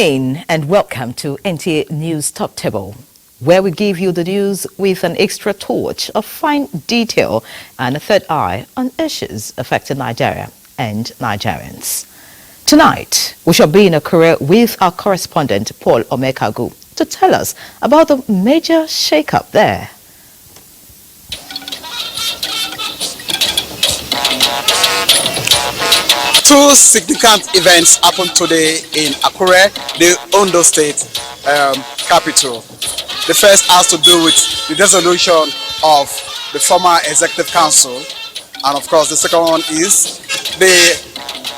evening and welcome to NTA News Top Table, where we give you the news with an extra touch of fine detail and a third eye on issues affecting Nigeria and Nigerians. Tonight, we shall be in Akure with our correspondent Paul Omekagu to tell us about the major shake-up there. Two significant events happened today in Akure, the Ondo State capital. The first has to do with the dissolution of the former Executive Council, and of course the second one is the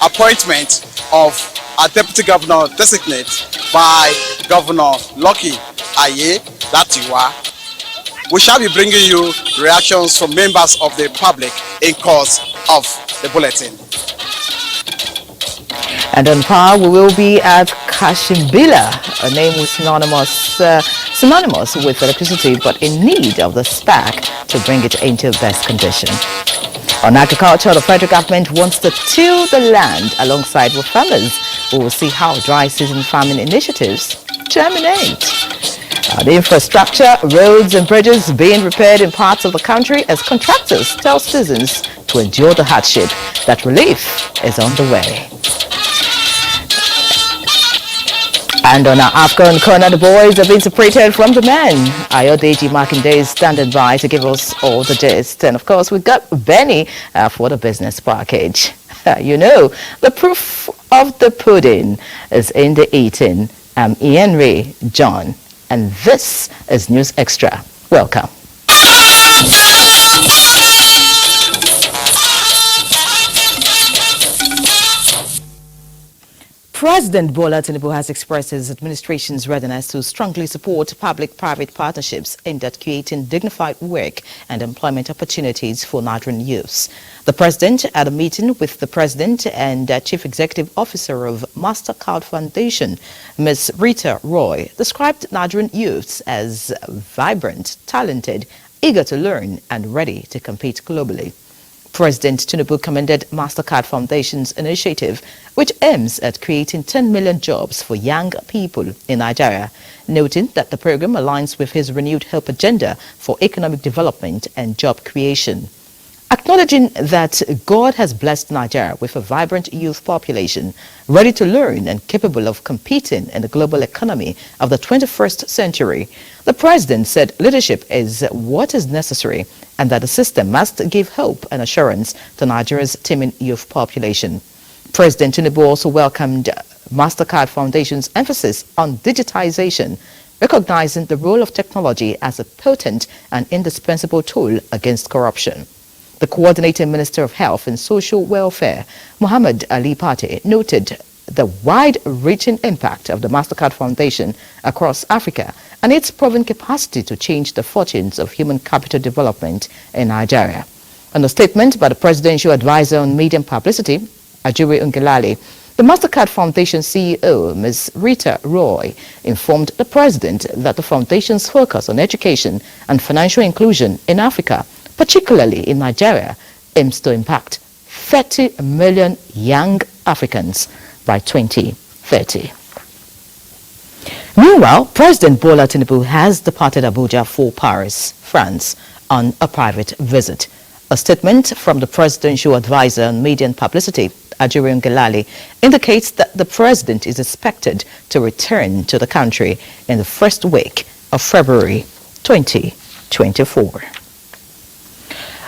appointment of a Deputy Governor designate by Governor Lucky Aye Latiwa. We shall be bringing you reactions from members of the public in course of the bulletin. And on par, we will be at Kashimbila, a name synonymous with electricity, but in need of the SPAC to bring it into best condition. On agriculture, the federal government wants to till the land alongside with farmers. We will see how dry season farming initiatives germinate. The infrastructure, roads and bridges being repaired in parts of the country as contractors tell citizens to endure the hardship. That relief is on the way. And on our AFCON corner, the boys have been separated from the men. Ayodeji Makinde is standing by to give us all the gist. And of course, we've got Benny for the business package. You know, the proof of the pudding is in the eating. I'm Ian Ray John, and this is News Extra. Welcome. President Bola Tinubu has expressed his administration's readiness to strongly support public-private partnerships aimed at creating dignified work and employment opportunities for Nigerian youths. The president, at a meeting with the president and chief executive officer of MasterCard Foundation, Ms. Rita Roy, described Nigerian youths as vibrant, talented, eager to learn and ready to compete globally. President Tinubu commended MasterCard Foundation's initiative, which aims at creating 10 million jobs for young people in Nigeria, noting that the program aligns with his renewed hope agenda for economic development and job creation. Acknowledging that God has blessed Nigeria with a vibrant youth population, ready to learn and capable of competing in the global economy of the 21st century, the president said leadership is what is necessary and that the system must give hope and assurance to Nigeria's teeming youth population. President Tinubu also welcomed MasterCard Foundation's emphasis on digitization, recognizing the role of technology as a potent and indispensable tool against corruption. The Coordinating Minister of Health and Social Welfare, Muhammad Ali Pate, noted the wide-reaching impact of the MasterCard Foundation across Africa and its proven capacity to change the fortunes of human capital development in Nigeria. In a statement by the Presidential Advisor on Media and Publicity, Ajuri Ungelale, the MasterCard Foundation CEO, Ms. Rita Roy, informed the President that the Foundation's focus on education and financial inclusion in Africa, particularly in Nigeria, aims to impact 30 million young Africans by 2030. Meanwhile, President Bola Tinubu has departed Abuja for Paris, France, on a private visit. A statement from the Presidential Advisor on Media and Publicity, Ajuri Ngelale, indicates that the president is expected to return to the country in the first week of February 2024.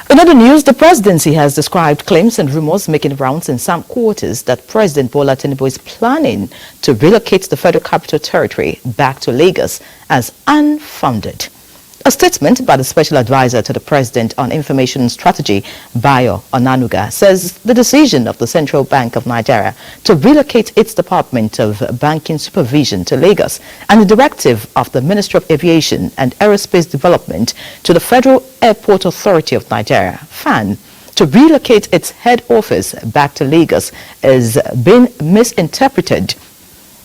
In other news, the presidency has described claims and rumors making rounds in some quarters that President Bola Tinubu is planning to relocate the Federal Capital Territory back to Lagos as unfounded. A statement by the Special Advisor to the President on Information Strategy, Bayo Onanuga, says the decision of the Central Bank of Nigeria to relocate its Department of Banking Supervision to Lagos and the directive of the Ministry of Aviation and Aerospace Development to the Federal Airport Authority of Nigeria, FAN, to relocate its head office back to Lagos is being misinterpreted.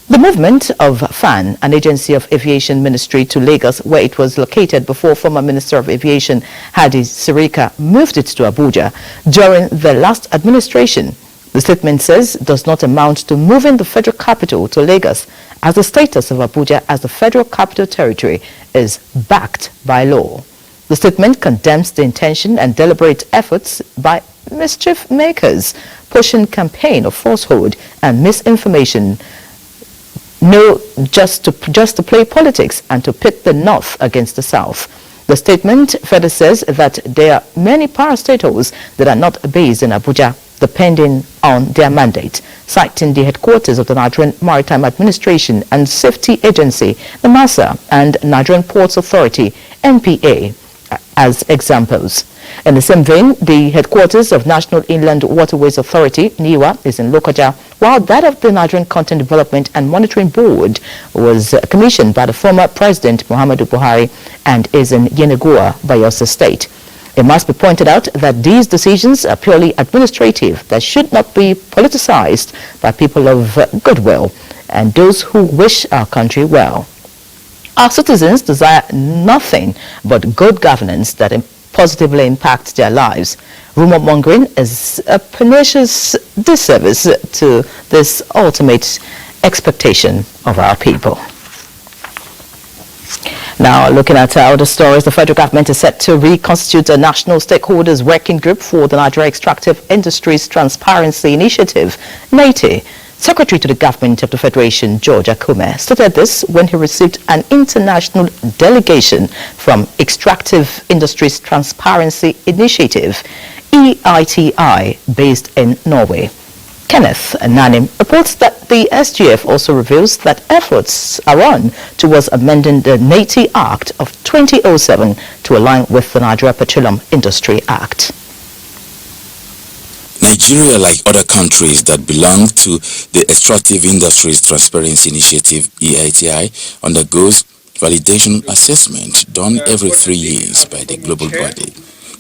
The movement of FAN, an agency of aviation ministry, to Lagos, where it was located before former Minister of Aviation Hadi Sirika moved it to Abuja during the last administration, the statement says, does not amount to moving the federal capital to Lagos as the status of Abuja as the Federal Capital Territory is backed by law. The statement condemns the intention and deliberate efforts by mischief makers pushing campaign of falsehood and misinformation just to play politics and to pit the North against the South. The statement further says that there are many parastatals that are not based in Abuja, depending on their mandate, citing the headquarters of the Nigerian Maritime Administration and Safety Agency, the NASA, and Nigerian Ports Authority, NPA, as examples. In the same vein, the headquarters of National Inland Waterways Authority, NIWA, is in Lokoja, while that of the Nigerian Content Development and Monitoring Board was commissioned by the former President Muhammadu Buhari and is in Yenagoa, Bayelsa State. It must be pointed out that these decisions are purely administrative that should not be politicized by people of goodwill and those who wish our country well. Our citizens desire nothing but good governance that positively impacts their lives. Rumor mongering is a pernicious disservice to this ultimate expectation of our people. Now, looking at other stories, the federal government is set to reconstitute a national stakeholders working group for the Nigeria Extractive Industries Transparency Initiative, NTA. Secretary to the Government of the Federation, George Akume, stated this when he received an international delegation from Extractive Industries Transparency Initiative, EITI, based in Norway. Kenneth Nanim reports that the SGF also reveals that efforts are on towards amending the NTA Act of 2007 to align with the Nigeria Petroleum Industry Act. Nigeria, like other countries that belong to the Extractive Industries Transparency Initiative, EITI, undergoes validation assessment done every 3 years by the global body.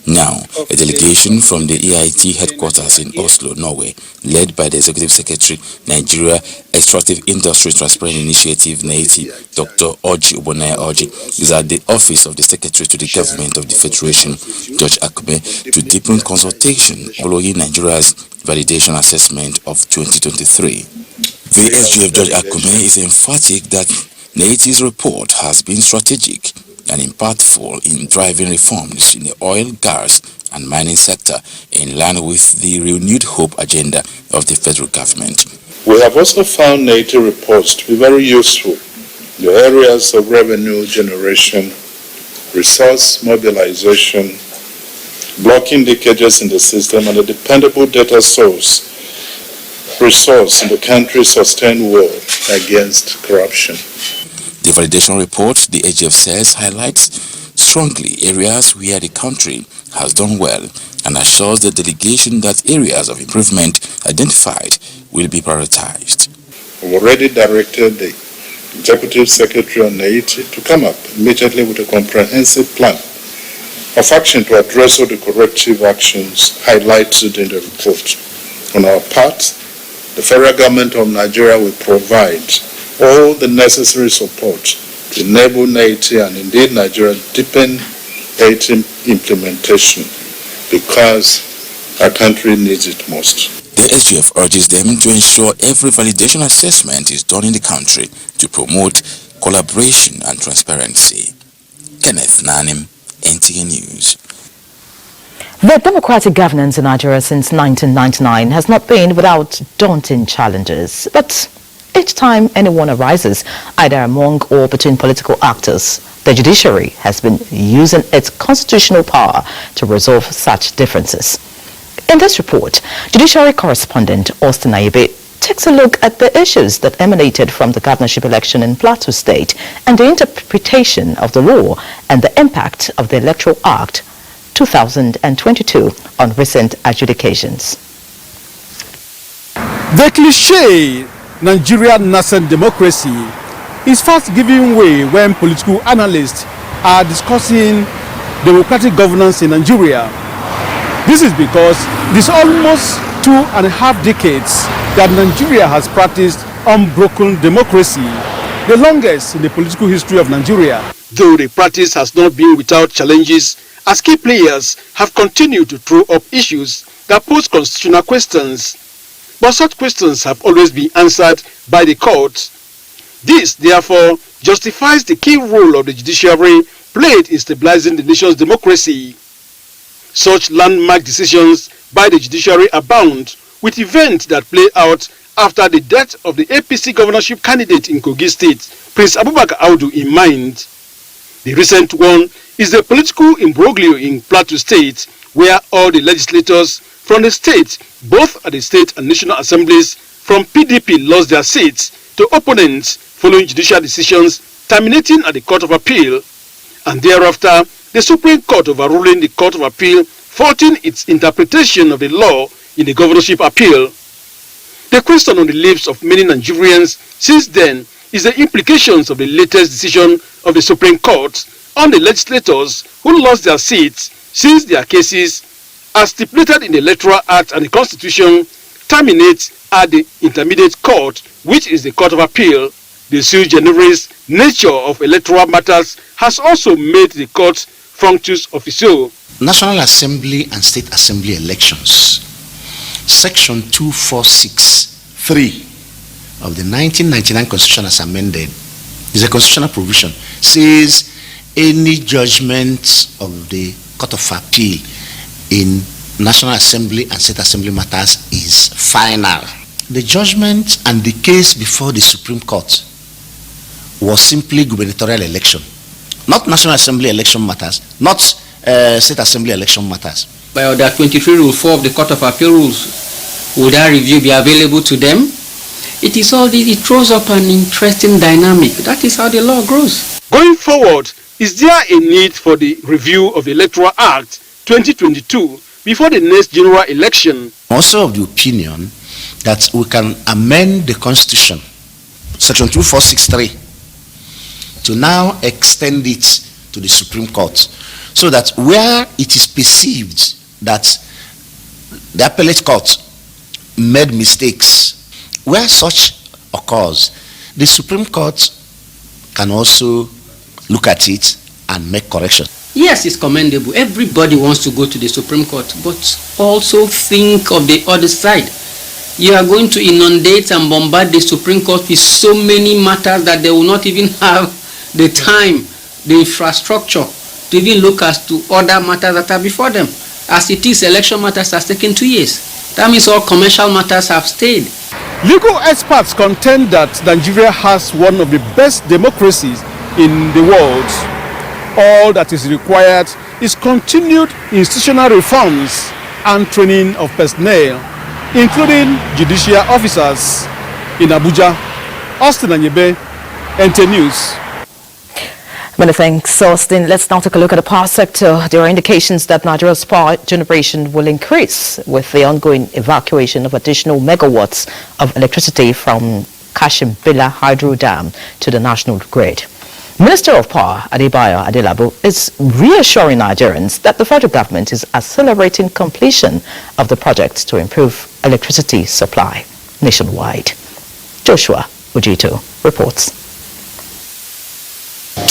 Now, a delegation from the EIT headquarters in Oslo, Norway, led by the Executive Secretary, Nigeria Extractive Industry Transparency Initiative, NAITI, Dr. Oji Ubonaya Oji, is at the office of the Secretary to the Government of the Federation, George Akume, to deepen consultation following Nigeria's validation assessment of 2023. The SGF George Akume is emphatic that NAITI's report has been strategic and impactful in driving reforms in the oil, gas and mining sector in line with the renewed hope agenda of the federal government. We have also found NAITI reports to be very useful in the areas of revenue generation, resource mobilization, blocking leakages in the system, and a dependable data resource in the country's sustained war against corruption. The validation report, the AGF says, highlights strongly areas where the country has done well and assures the delegation that areas of improvement identified will be prioritized. We've already directed the Executive Secretary on NAITI to come up immediately with a comprehensive plan of action to address all the corrective actions highlighted in the report. On our part, the federal government of Nigeria will provide all the necessary support to enable NAITI and indeed Nigeria deepen NAITI implementation because our country needs it most. The SGF urges them to ensure every validation assessment is done in the country to promote collaboration and transparency. Kenneth Nanim, NTA News. The democratic governance in Nigeria since 1999 has not been without daunting challenges, but each time anyone arises, either among or between political actors, the judiciary has been using its constitutional power to resolve such differences. In this report, judiciary correspondent Austin Ayebe takes a look at the issues that emanated from the governorship election in Plateau State and the interpretation of the law and the impact of the Electoral Act 2022 on recent adjudications. The cliché Nigerian nascent democracy is fast giving way when political analysts are discussing democratic governance in Nigeria. This is because it is almost 2.5 decades that Nigeria has practiced unbroken democracy, the longest in the political history of Nigeria. Though the practice has not been without challenges, as key players have continued to throw up issues that pose constitutional questions. But such questions have always been answered by the courts. This, therefore, justifies the key role of the judiciary played in stabilizing the nation's democracy. Such landmark decisions by the judiciary abound, with events that play out after the death of the APC governorship candidate in Kogi State, Prince Abubakar Audu, in mind. The recent one is the political imbroglio in Plateau State, where all the legislators from the state, both at the state and national assemblies, from PDP lost their seats to opponents following judicial decisions terminating at the Court of Appeal, and thereafter the Supreme Court overruling the Court of Appeal, faulting its interpretation of the law in the governorship appeal. The question on the lips of many Nigerians since then is the implications of the latest decision of the Supreme Court on the legislators who lost their seats, since their cases, as stipulated in the Electoral Act and the Constitution, terminate at the Intermediate Court, which is the Court of Appeal. The sui generis nature of electoral matters has also made the court functus officio. National Assembly and State Assembly elections, Section 2463 of the 1999 Constitution as amended, is a constitutional provision, says any judgment of the Court of Appeal in National Assembly and State Assembly matters is final. The judgment and the case before the Supreme Court was simply gubernatorial election, not National Assembly election matters, not State Assembly election matters. By Order 23 Rule 4 of the Court of Appeal rules, would that review be available to them? It is all this, it throws up an interesting dynamic. That is how the law grows. Going forward, is there a need for the review of the Electoral Act 2022 before the next general election? Also of the opinion that we can amend the Constitution, Section 2463, to now extend it to the Supreme Court, so that where it is perceived that the appellate court made mistakes, where such occurs, the Supreme Court can also look at it and make correction. Yes, it's commendable. Everybody wants to go to the Supreme Court, but also think of the other side. You are going to inundate and bombard the Supreme Court with so many matters that they will not even have the time, the infrastructure to even look as to other matters that are before them. As it is, election matters has taken 2 years. That means all commercial matters have stayed. Legal experts contend that Nigeria has one of the best democracies in the world. All that is required is continued institutional reforms and training of personnel, including judicial officers. In Abuja, Austin Anyebe, NTA News. Many thanks, Austin. Let's now take a look at the power sector. There are indications that Nigeria's power generation will increase with the ongoing evacuation of additional megawatts of electricity from Kashimbila Hydro Dam to the national grid. Minister of Power Adebayo Adelabu is reassuring Nigerians that the federal government is accelerating completion of the project to improve electricity supply nationwide. Joshua Ujito reports.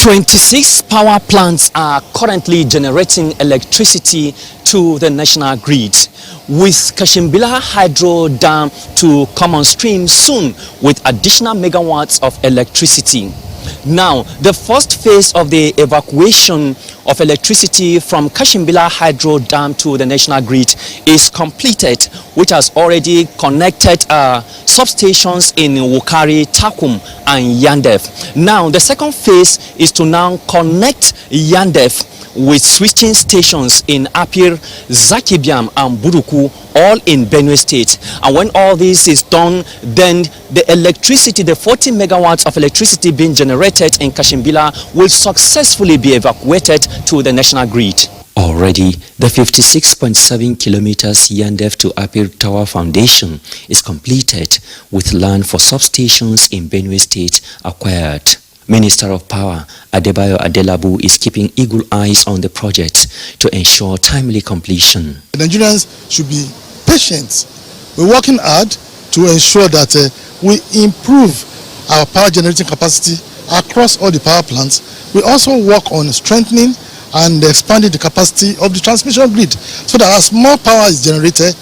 26 power plants are currently generating electricity to the national grid, with Kashimbila Hydro Dam to come on stream soon with additional megawatts of electricity. Now, the first phase of the evacuation of electricity from Kashimbila Hydro Dam to the national grid is completed, which has already connected substations in Wukari, Takum and Yandef. Now, the second phase is to now connect Yandef with switching stations in Apir, Zakibiam and Buruku, all in Benue State. And when all this is done, then the electricity, the 40 megawatts of electricity being generated in Kashimbila will successfully be evacuated to the national grid. Already, the 56.7 kilometers Yandef to Apir Tower Foundation is completed, with land for substations in Benue State acquired. Minister of Power Adebayo Adelabu is keeping eagle eyes on the project to ensure timely completion. The Nigerians should be patient. We're working hard to ensure that we improve our power generating capacity across all the power plants. We also work on strengthening and expanding the capacity of the transmission grid, so that as more power is generated,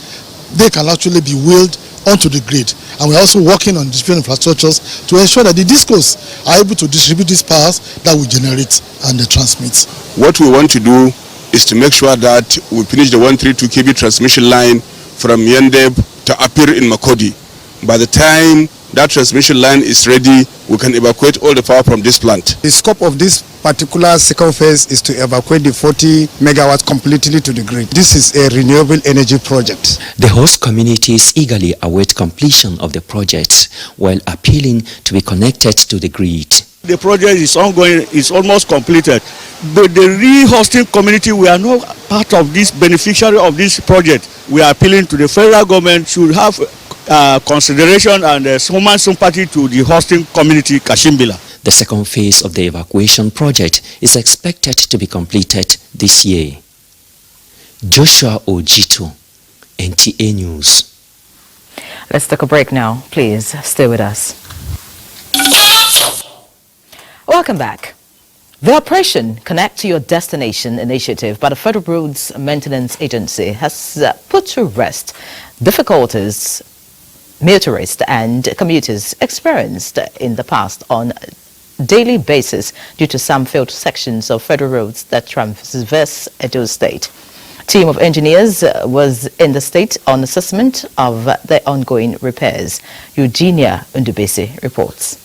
they can actually be wheeled onto the grid. And we're also working on different infrastructures to ensure that the DISCOs are able to distribute these powers that we generate and transmit. What we want to do is to make sure that we finish the 132 kV transmission line from Yendeb to Apir in Makodi. By the time that transmission line is ready, we can evacuate all the power from this plant. The scope of this particular second phase is to evacuate the 40 megawatts completely to the grid. This is a renewable energy project. The host communities eagerly await completion of the project while appealing to be connected to the grid. The project is ongoing, it's almost completed. But the re-hosting community, we are not part of this beneficiary of this project. We are appealing to the federal government should have consideration and human sympathy to the hosting community, Kashimbila. The second phase of the evacuation project is expected to be completed this year. Joshua Ojito, NTA News. Let's take a break now. Please stay with us. Welcome back. The Operation Connect to Your Destination initiative by the Federal Roads Maintenance Agency has put to rest difficulties motorists and commuters experienced in the past on a daily basis due to some failed sections of federal roads that traverse Edo State. A team of engineers was in the state on assessment of the ongoing repairs. Eugenia Undubese reports.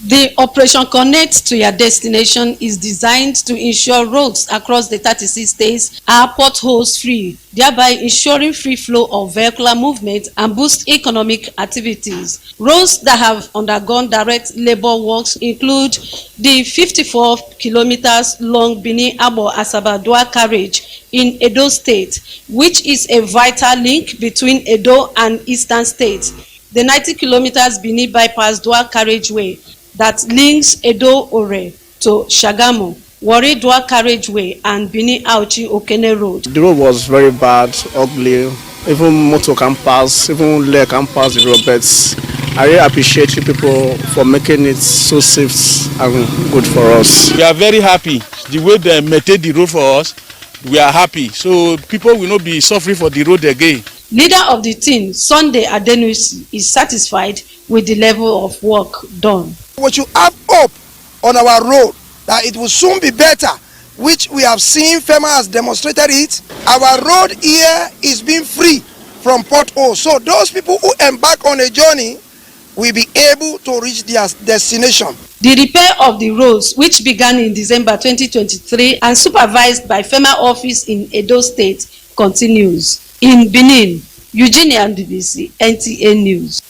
The Operation Connect to Your Destination is designed to ensure roads across the 36 states are potholes-free, thereby ensuring free flow of vehicular movement and boost economic activities. Roads that have undergone direct labor works include the 54 kilometers long Benin-Abo-Asaba carriage in Edo State, which is a vital link between Edo and Eastern states. The 90 kilometers Benin bypass dual carriageway that links Edo Ore to Shagamu, Warri dual carriageway, and Benin Auchi Okene Road. The road was very bad, ugly. Even motor can pass, even leg can pass the road. But I really appreciate you people for making it so safe and good for us. We are very happy. The way they maintain the road for us, we are happy. So people will not be suffering for the road again. Leader of the team, Sunday Adenusi, is satisfied with the level of work done. We should have hope on our road that it will soon be better, which we have seen FEMA has demonstrated it. Our road here is being free from potholes. So those people who embark on a journey will be able to reach their destination. The repair of the roads, which began in December 2023 and supervised by FEMA office in Edo State, continues. In Benin, Eugenia Ndubisi, NTA News.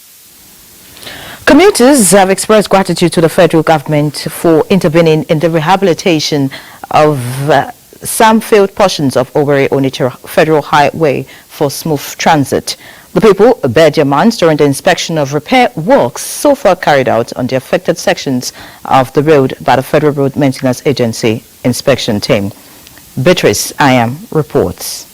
Commuters have expressed gratitude to the federal government for intervening in the rehabilitation of some failed portions of Owerri-Onitsha Federal Highway for smooth transit. The people bared their minds during the inspection of repair works so far carried out on the affected sections of the road by the Federal Road Maintenance Agency inspection team. Beatrice Ayam reports.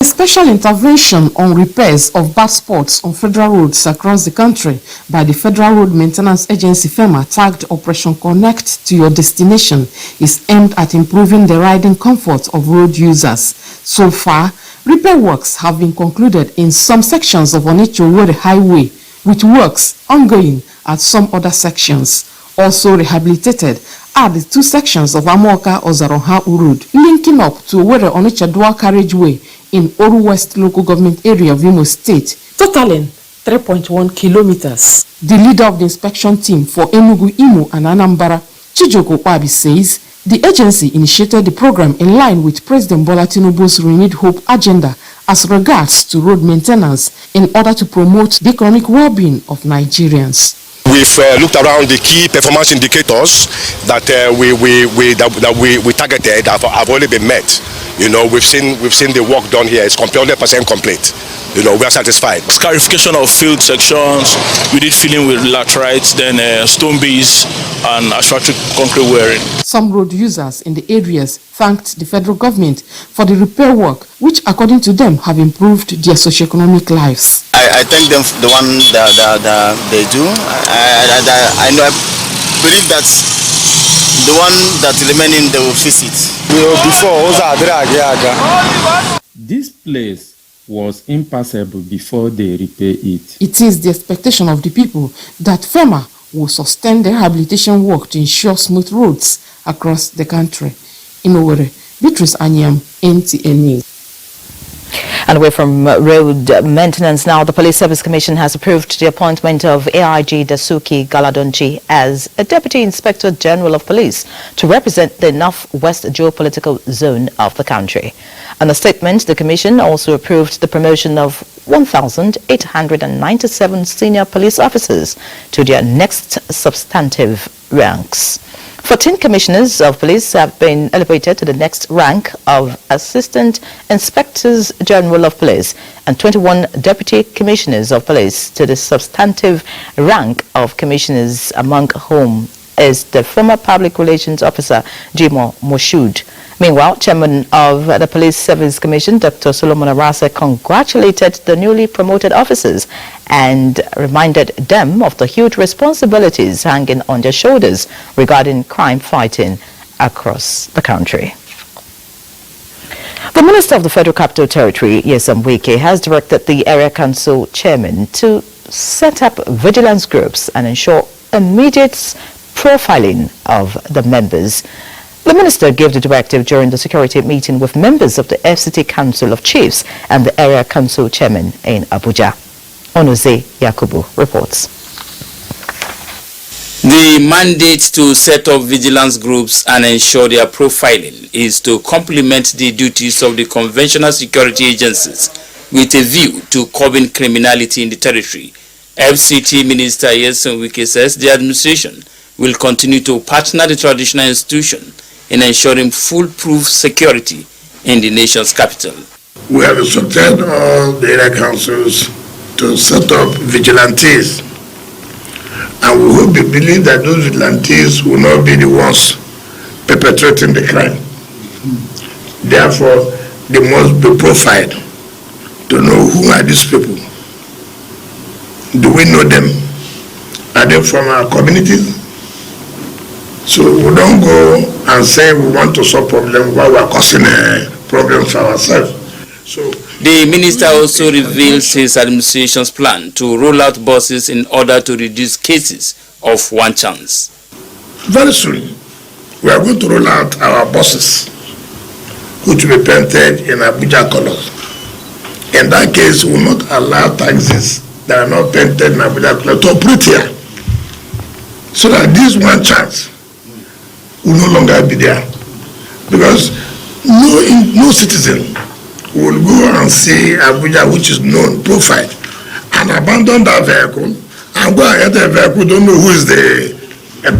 A special intervention on repairs of bad spots on federal roads across the country by the Federal Road Maintenance Agency FEMA, tagged Operation Connect to Your Destination, is aimed at improving the riding comfort of road users. So far, repair works have been concluded in some sections of Onitsha-Owerri Highway, with works ongoing at some other sections. Also rehabilitated are the two sections of Amoka-Ozaronha Road, linking up to Owerri-Onitsha dual carriageway in Oru West local government area of Imo State, totaling 3.1 kilometers. The leader of the inspection team for Enugu, Imo, and Anambra, Chijoko Wabi, says the agency initiated the program in line with President Bola Tinubu's Renewed Hope agenda as regards to road maintenance in order to promote the economic well-being of Nigerians. We've looked around the key performance indicators that we targeted have already been met. You know, we've seen the work done here. It's 100% complete. You know, we are satisfied. Scarification of field sections. We did filling with laterites, then stone base and asphalt concrete wearing. Some road users in the areas thanked the federal government for the repair work, which, according to them, have improved their socioeconomic lives. I thank them for the one that they do. I know, I believe that the one that remaining they will fix it. This place was impassable before they repair it. It is the expectation of the people that FEMA will sustain the rehabilitation work to ensure smooth roads across the country. In Owerri, Beatrice Anyam, NTA News. And away from road maintenance now, the Police Service Commission has approved the appointment of AIG Dasuki Galadonji as a Deputy Inspector General of Police to represent the Northwest geopolitical zone of the country. In a statement, the Commission also approved the promotion of 1,897 senior police officers to their next substantive ranks. 14 commissioners of police have been elevated to the next rank of Assistant Inspectors General of Police and 21 deputy commissioners of police to the substantive rank of commissioners, among whom is the former Public Relations Officer Jimo Moshood. Meanwhile, Chairman of the Police Service Commission, Dr. Solomon Arase, congratulated the newly promoted officers and reminded them of the huge responsibilities hanging on their shoulders regarding crime fighting across the country. The Minister of the Federal Capital Territory, Nyesom Wike, has directed the Area Council Chairman to set up vigilance groups and ensure immediate profiling of the members. The minister gave the directive during the security meeting with members of the FCT Council of Chiefs and the Area Council Chairman in Abuja. Onoze Yakubu reports. The mandate to set up vigilance groups and ensure their profiling is to complement the duties of the conventional security agencies with a view to curbing criminality in the territory. FCT Minister Nyesom Wike says the administration will continue to partner the traditional institution in ensuring foolproof security in the nation's capital. We have instructed all the area councils to set up vigilantes, and we hope and believe that those vigilantes will not be the ones perpetrating the crime. Therefore, they must be profiled to know who are these people. Do we know them? Are they from our communities? So we don't go and say we want to solve problems while we are causing a problem for ourselves. So the minister also reveals his administration's plan to roll out buses in order to reduce cases of one chance. Very soon, we are going to roll out our buses, which will be painted in Abuja colors. In that case, we will not allow taxis that are not painted in Abuja colors to operate here. So that this one chance will no longer be there, because no citizen will go and see Abuja, which is known, profile, and abandon that vehicle and go and enter the vehicle, don't know who is the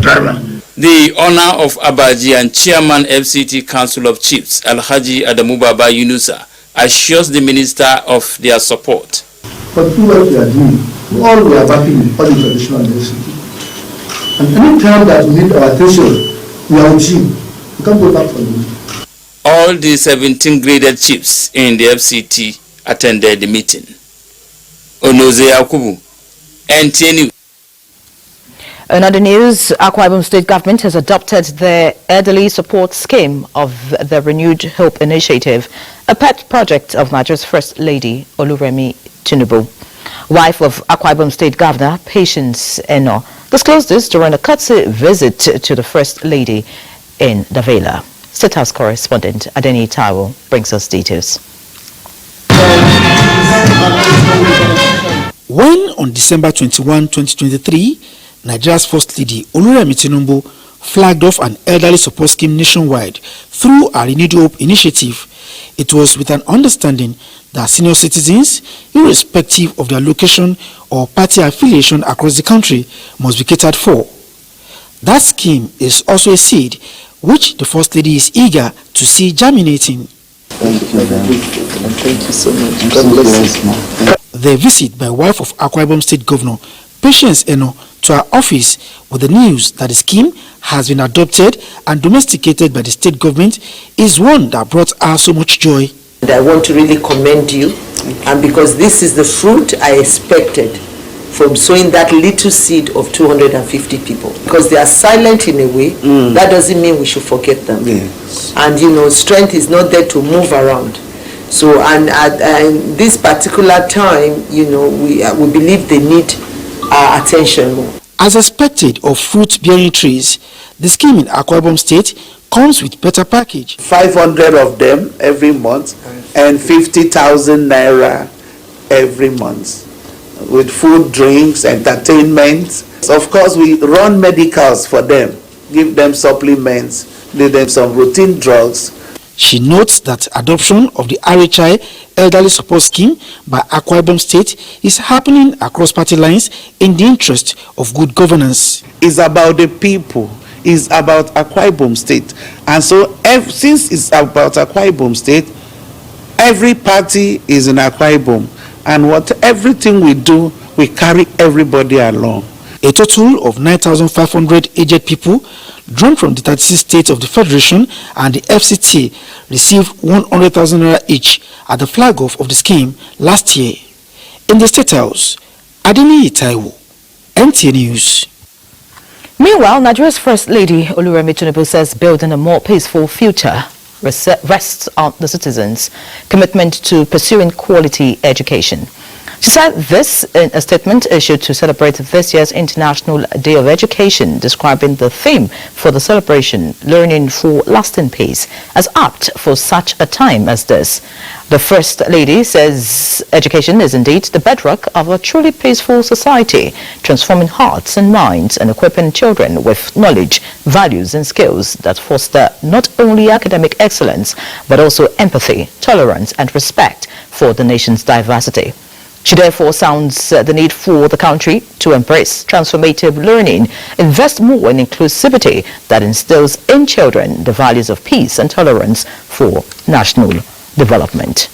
driver. The owner of Abaji and chairman FCT Council of Chiefs, Alhaji Adamu Baba Yunusa, assures the minister of their support. For the work we are doing, we are backing all the traditional FCT. And any time that we need our attention, we are with you. We can't go back for you. All the 17 graded chiefs in the FCT attended the meeting. Onoze Yakubu, NTA News. In other news, Akwa Ibom State Government has adopted the elderly support scheme of the Renewed Hope Initiative, a pet project of Nigeria's First Lady, Oluremi Tinubu. Wife of Akwa Ibom State Governor, Patience Eno, disclosed this during a courtesy visit to the First Lady in Davila. State House correspondent Adeni Taiwo brings us details. When on December 21, 2023, Nigeria's First Lady Oluremi Tinubu flagged off an elderly support scheme nationwide through a Renewed Hope initiative, it was with an understanding that senior citizens, irrespective of their location or party affiliation across the country, must be catered for. That scheme is also a seed which the First Lady is eager to see germinating. Thank you, thank you so much. God bless you. The visit by wife of Akwa Ibom State Governor Patience Eno to her office with the news that the scheme has been adopted and domesticated by the state government is one that brought her so much joy. And I want to really commend you, and because this is the fruit I expected from sowing that little seed of 250 people. Because they are silent in a way, that doesn't mean we should forget them. Yes. And you know, strength is not there to move around. So, and at this particular time, you know, we believe they need our attention more. As expected of fruit-bearing trees, the scheme in Akwa Ibom State comes with better package. 500 of them every month and 50,000 naira every month with food, drinks, entertainment. Of course, we run medicals for them, give them supplements, give them some routine drugs. She notes that adoption of the RHI Elderly Support Scheme by Akwa Ibom State is happening across party lines in the interest of good governance. It's about the people. It's about Akwa Ibom State. And so since it's about Akwa Ibom State, every party is in Akwa Ibom. And everything we do, we carry everybody along. A total of 9,500 aged people drawn from the 36 states of the Federation and the FCT received 100,000 naira each at the flag-off of the scheme last year. In the State House, Adini Taiwo, NTA News. Meanwhile, Nigeria's First Lady Oluremi Tinubu says building a more peaceful future rests on the citizens' commitment to pursuing quality education. She said this in a statement issued to celebrate this year's International Day of Education, describing the theme for the celebration, Learning for Lasting Peace, as apt for such a time as this. The First Lady says education is indeed the bedrock of a truly peaceful society, transforming hearts and minds and equipping children with knowledge, values and skills that foster not only academic excellence, but also empathy, tolerance and respect for the nation's diversity. She therefore sounds the need for the country to embrace transformative learning, invest more in inclusivity that instills in children the values of peace and tolerance for national development.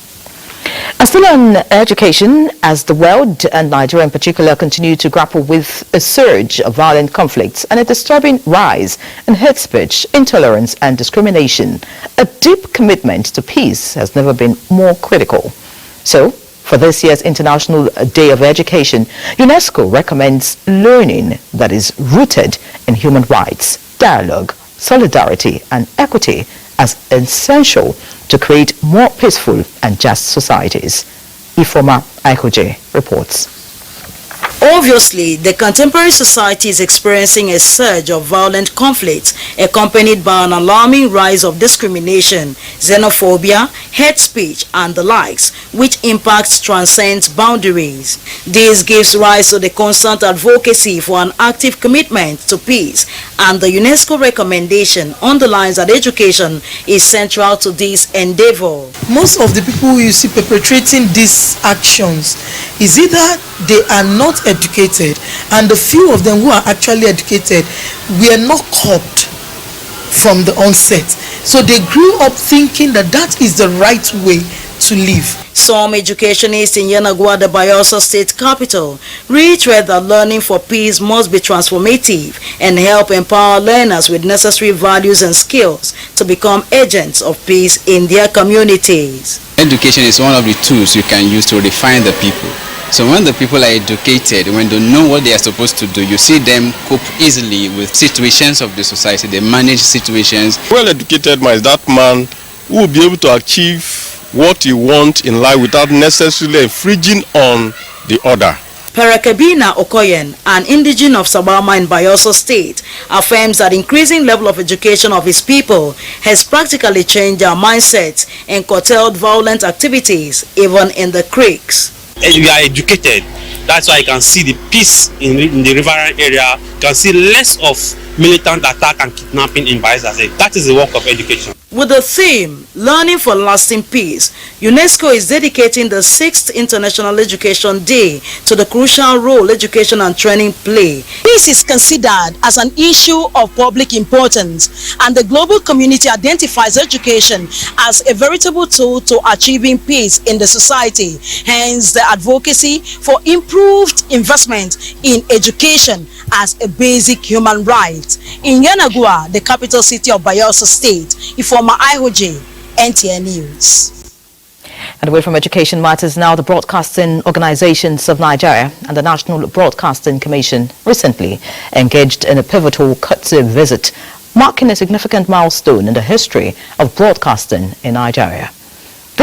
And still on education, as the world and Nigeria in particular continue to grapple with a surge of violent conflicts and a disturbing rise in hate speech, intolerance and discrimination, a deep commitment to peace has never been more critical. So, for this year's International Day of Education, UNESCO recommends learning that is rooted in human rights, dialogue, solidarity and equity as essential to create more peaceful and just societies. Ifoma Aikoje reports. Obviously, the contemporary society is experiencing a surge of violent conflicts accompanied by an alarming rise of discrimination, xenophobia, hate speech, and the likes, which impacts transcends boundaries. This gives rise to the constant advocacy for an active commitment to peace, and the UNESCO recommendation underlines that education is central to this endeavor. Most of the people you see perpetrating these actions is either they are not educated, and the few of them who are actually educated were not copped from the onset. So they grew up thinking that that is the right way to live. Some educationists in Yenagoa, the Bayelsa state capital, reiterate that learning for peace must be transformative and help empower learners with necessary values and skills to become agents of peace in their communities. Education is one of the tools you can use to refine the people. So when the people are educated, when they know what they are supposed to do, you see them cope easily with situations of the society. They manage situations. Well-educated man is that man who will be able to achieve what he wants in life without necessarily infringing on the order. Perekebina Okoyen, an indigene of Sabama in Bayelsa State, affirms that increasing level of education of his people has practically changed their mindsets and curtailed violent activities, even in the creeks. We are educated, that's why you can see the peace in the riverine area. You can see less of militant attack and kidnapping in Bayelsa State. That is the work of education. With the theme, Learning for Lasting Peace, UNESCO is dedicating the 6th International Education Day to the crucial role education and training play. Peace is considered as an issue of public importance, and the global community identifies education as a veritable tool to achieving peace in the society. Hence, the advocacy for improved investment in education as a basic human right. In Yenagoa, the capital city of Bayelsa State, Ifoma Aikoje, NTA News. And away from education matters now, the broadcasting organizations of Nigeria and the National Broadcasting Commission recently engaged in a pivotal courtesy visit, marking a significant milestone in the history of broadcasting in Nigeria.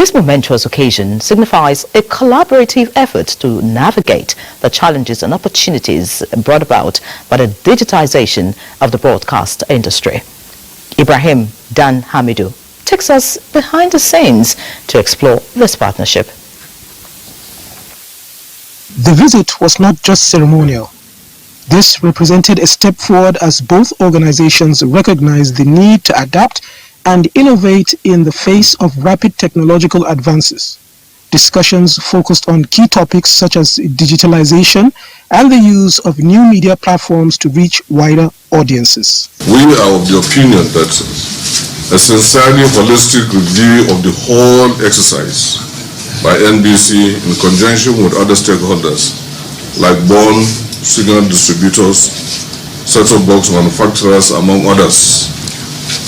This momentous occasion signifies a collaborative effort to navigate the challenges and opportunities brought about by the digitization of the broadcast industry. Ibrahim Dan Hamidou takes us behind the scenes to explore this partnership. The visit was not just ceremonial. This represented a step forward as both organizations recognized the need to adapt and innovate in the face of rapid technological advances. Discussions focused on key topics such as digitalization and the use of new media platforms to reach wider audiences. We are of the opinion that a sincerely holistic review of the whole exercise by NBC in conjunction with other stakeholders like bond, signal distributors, set-top box manufacturers, among others,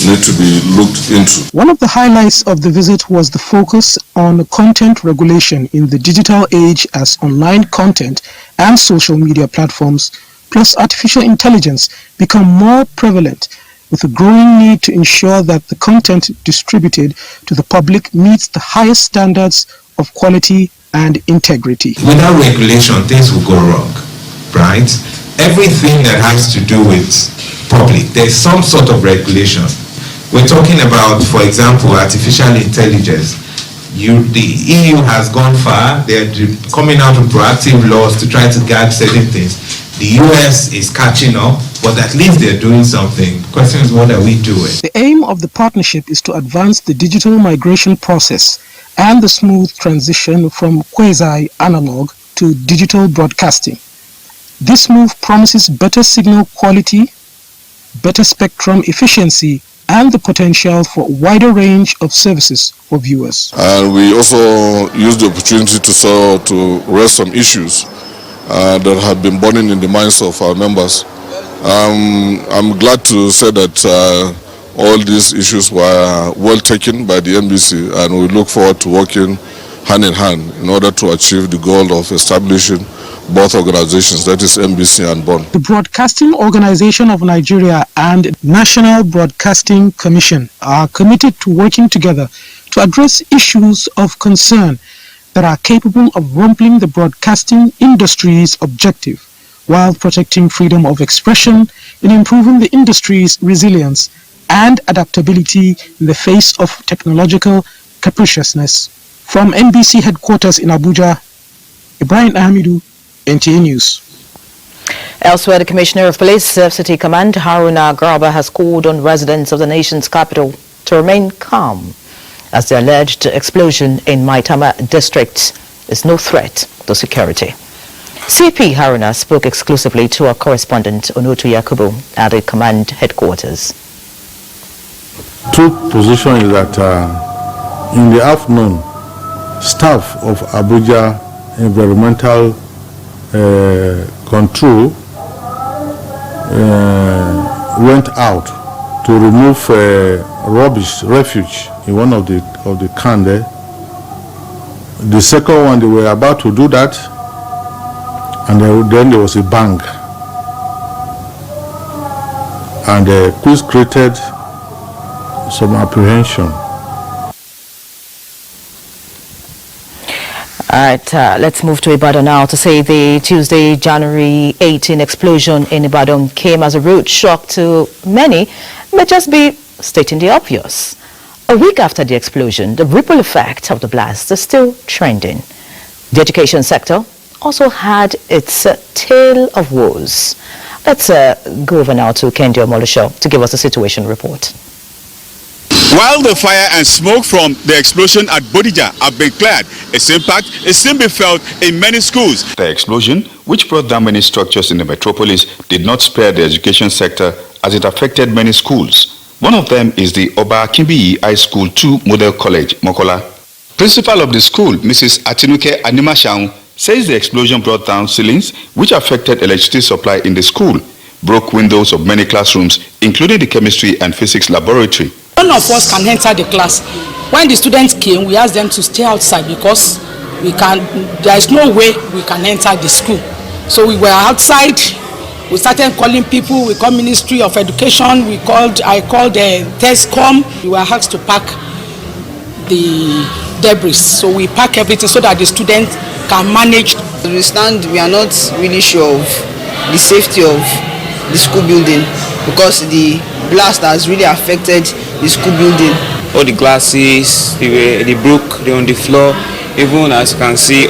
need to be looked into. One of the highlights of the visit was the focus on content regulation in the digital age as online content and social media platforms plus artificial intelligence become more prevalent, with a growing need to ensure that the content distributed to the public meets the highest standards of quality and integrity. Without regulation, things will go wrong, right? Everything that has to do with public, there's some sort of regulation. We're talking about, for example, artificial intelligence. The EU has gone far. They're coming out with proactive laws to try to guard certain things. The US is catching up, but at least they're doing something. The question is, what are we doing? The aim of the partnership is to advance the digital migration process and the smooth transition from quasi-analog to digital broadcasting. This move promises better signal quality, better spectrum efficiency, and the potential for a wider range of services for viewers. And we also use the opportunity to raise some issues that have been burning in the minds of our members. I'm glad to say that all these issues were well taken by the NBC, and we look forward to working hand in hand in order to achieve the goal of establishing both organizations, that is NBC and BON. The Broadcasting Organization of Nigeria and National Broadcasting Commission are committed to working together to address issues of concern that are capable of rumpling the broadcasting industry's objective, while protecting freedom of expression in improving the industry's resilience and adaptability in the face of technological capriciousness. From NBC headquarters in Abuja, Ibrahim Ahmedou, NTA News. Elsewhere, the Commissioner of Police City Command, Haruna Garba, has called on residents of the nation's capital to remain calm, as the alleged explosion in Maitama district is no threat to security. CP Haruna spoke exclusively to our correspondent Onotu Yakubu at the command headquarters. Two position is that in the afternoon, staff of Abuja Environmental Control went out to remove rubbish, refuge in one of the can there. The second one, they were about to do that, and then there was a bang, and this created some apprehension. All right, let's move to Ibadan now to say the Tuesday, January 18 explosion in Ibadan came as a rude shock to many, may just be stating the obvious. A week after the explosion, the ripple effect of the blast is still trending. The education sector also had its tale of woes. Let's go over now to Kendi Omolusho to give us a situation report. While the fire and smoke from the explosion at Bodija have been cleared, its impact is still being felt in many schools. The explosion, which brought down many structures in the metropolis, did not spare the education sector as it affected many schools. One of them is the Oba Kimbiyi High School 2 Model College, Mokola. Principal of the school, Mrs. Atinuke Animashaun, says the explosion brought down ceilings, which affected electricity supply in the school, broke windows of many classrooms, including the chemistry and physics laboratory. None of us can enter the class. When the students came, we asked them to stay outside because there is no way we can enter the school. So we were outside. We started calling people. We called Ministry of Education. I called TESCOM. We were asked to pack the debris. So we pack everything so that the students can manage. We are not really sure of the safety of the school building because the blast has really affected the school building. All the glasses, they broke, they're on the floor. Even as you can see,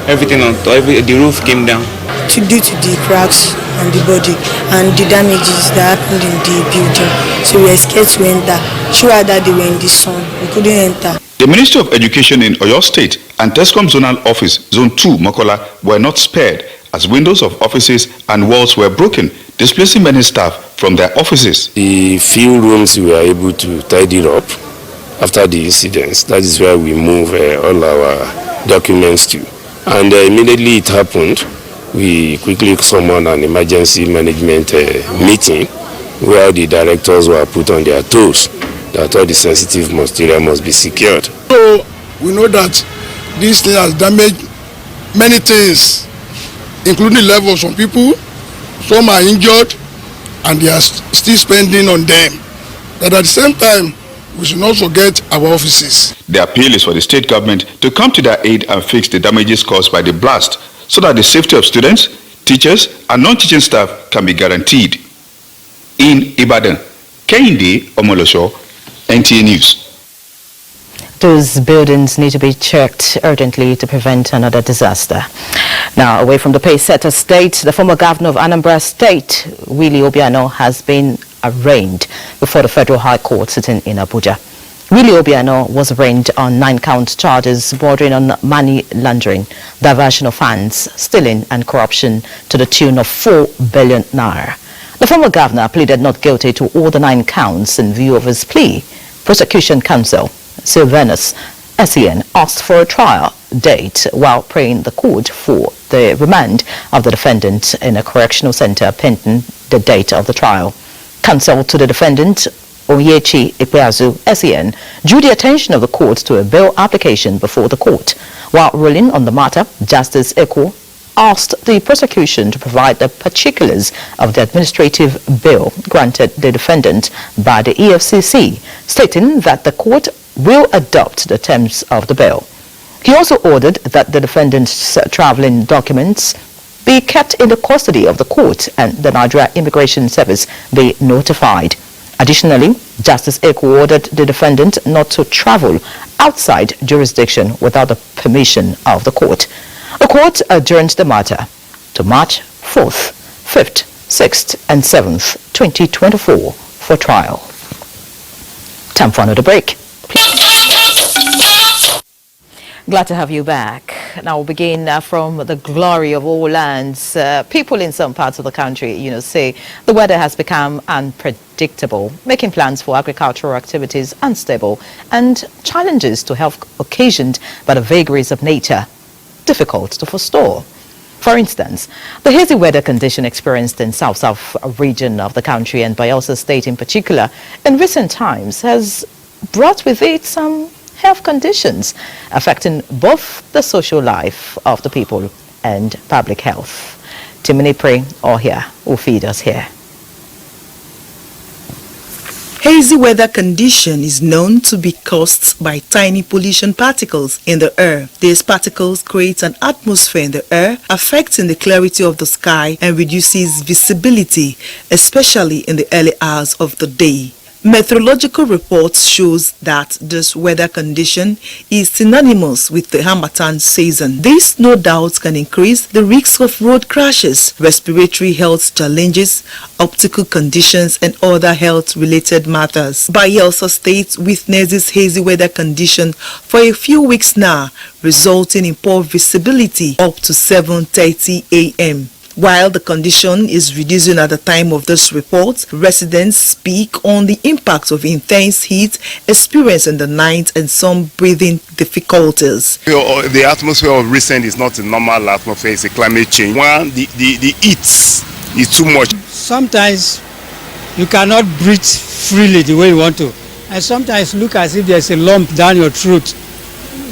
everything on top, the roof came down. Due to the cracks on the body and the damages that happened in the building, so we were scared to enter. Throughout that they were in the sun, we couldn't enter. The Ministry of Education in Oyo State and TESCOM Zonal Office, Zone 2, Mokola, were not spared as windows of offices and walls were broken, displacing many staff from their offices. The few rooms we were able to tidy up after the incidents, that is where we move all our documents to. And immediately it happened, we quickly summoned an emergency management meeting where the directors were put on their toes that all the sensitive material must be secured. So we know that this thing has damaged many things, including life of some people. Some are injured and they are still spending on them. But at the same time, we should not forget our offices. The appeal is for the state government to come to their aid and fix the damages caused by the blast so that the safety of students, teachers and non-teaching staff can be guaranteed. In Ibadan, Kehinde Omolosho, NTA News. Those buildings need to be checked urgently to prevent another disaster. Now, away from the pace-setter state, the former governor of Anambra State, Willie Obiano, has been arraigned before the Federal High Court sitting in Abuja. Willie Obiano was arraigned on 9-count charges bordering on money laundering, diversion of funds, stealing and corruption to the tune of 4 billion naira. The former governor pleaded not guilty to all the 9 counts in view of his plea. Prosecution counsel Sylvanus SEN asked for a trial date while praying the court for the remand of the defendant in a correctional center pending the date of the trial. Counsel to the defendant, Onyechi Ikpeazu SEN, drew the attention of the court to a bail application before the court. While ruling on the matter, Justice Eko asked the prosecution to provide the particulars of the administrative bail granted the defendant by the EFCC, stating that the court will adopt the terms of the bail. He also ordered that the defendant's traveling documents be kept in the custody of the court and the Nigeria Immigration Service be notified. Additionally, Justice Eko ordered the defendant not to travel outside jurisdiction without the permission of the court. The court adjourned the matter to March 4th, 5th, 6th and 7th, 2024 for trial. Time for another break. Glad to have you back. Now we'll begin from the glory of all lands. People in some parts of the country, say the weather has become unpredictable, making plans for agricultural activities unstable and challenges to health occasioned by the vagaries of nature difficult to forestall. For instance, the hazy weather condition experienced in south region of the country and Bayelsa State in particular in recent times has brought with it some health conditions affecting both the social life of the people and public health. Timini Pre Ohia will feed us here. Hazy weather condition is known to be caused by tiny pollution particles in the air. These particles create an atmosphere in the air, affecting the clarity of the sky and reduces visibility, especially in the early hours of the day. Meteorological reports shows that this weather condition is synonymous with the Harmattan season. This no doubt can increase the risk of road crashes, respiratory health challenges, optical conditions and other health-related matters. Bayelsa State witnesses hazy weather condition for a few weeks now, resulting in poor visibility up to 7:30 a.m. While the condition is reducing at the time of this report, residents speak on the impact of intense heat experienced in the night and some breathing difficulties. The atmosphere of recent is not a normal atmosphere, it's a climate change. One, the heat is too much. Sometimes you cannot breathe freely the way you want to. And sometimes look as if there's a lump down your throat.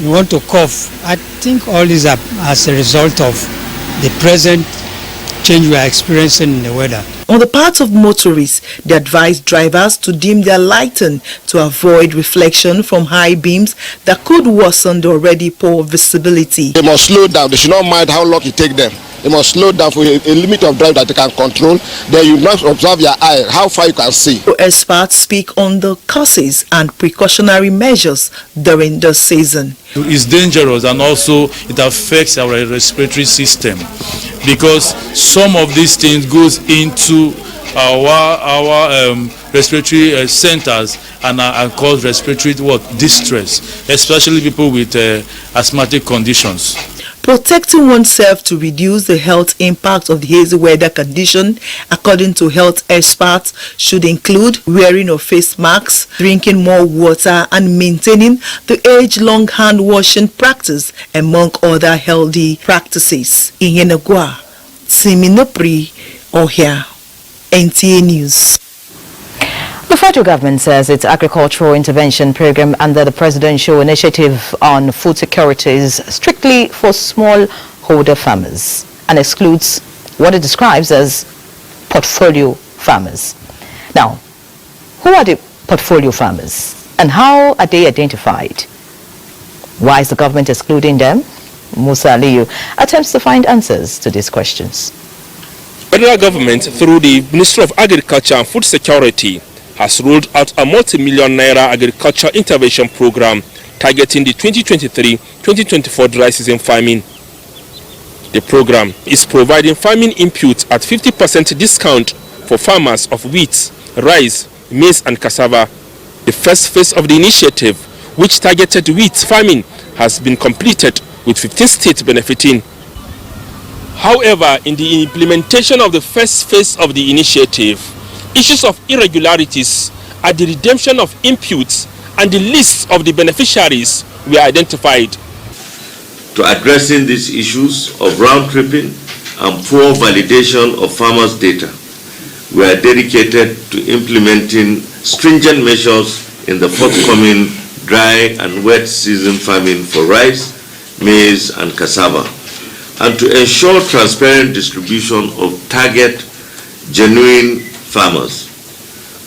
You want to cough. I think all these are as a result of the present change we are experiencing in the weather. On the part of motorists, they advise drivers to dim their lighting to avoid reflection from high beams that could worsen the already poor visibility. They must slow down. They should not mind how long it takes them. They must slow down for a limit of drive that they can control. Then you must observe your eye, how far you can see. Experts speak on the causes and precautionary measures during the season. It's dangerous, and also it affects our respiratory system, because some of these things goes into our respiratory centers and cause respiratory distress, especially people with asthmatic conditions. Protecting oneself to reduce the health impact of the hazy weather condition, according to health experts, should include wearing of face masks, drinking more water, and maintaining the age-long hand washing practice, among other healthy practices. In Yenagua, Siminopri, Ohia, NTA News. The federal government says its agricultural intervention program under the Presidential Initiative on Food Security is strictly for smallholder farmers and excludes what it describes as portfolio farmers. Now, who are the portfolio farmers and how are they identified? Why is the government excluding them? Musa Aliyu attempts to find answers to these questions. Federal government, through the Ministry of Agriculture and Food Security, has rolled out a multi-million naira agriculture intervention program targeting the 2023-2024 dry season farming. The program is providing farming inputs at 50% discount for farmers of wheat, rice, maize and cassava. The first phase of the initiative, which targeted wheat farming, has been completed with 15 states benefiting. However, in the implementation of the first phase of the initiative, issues of irregularities at the redemption of inputs and the lists of the beneficiaries were identified. To addressing these issues of round-tripping and poor validation of farmers' data, we are dedicated to implementing stringent measures in the forthcoming dry and wet season farming for rice, maize and cassava, and to ensure transparent distribution of target genuine farmers.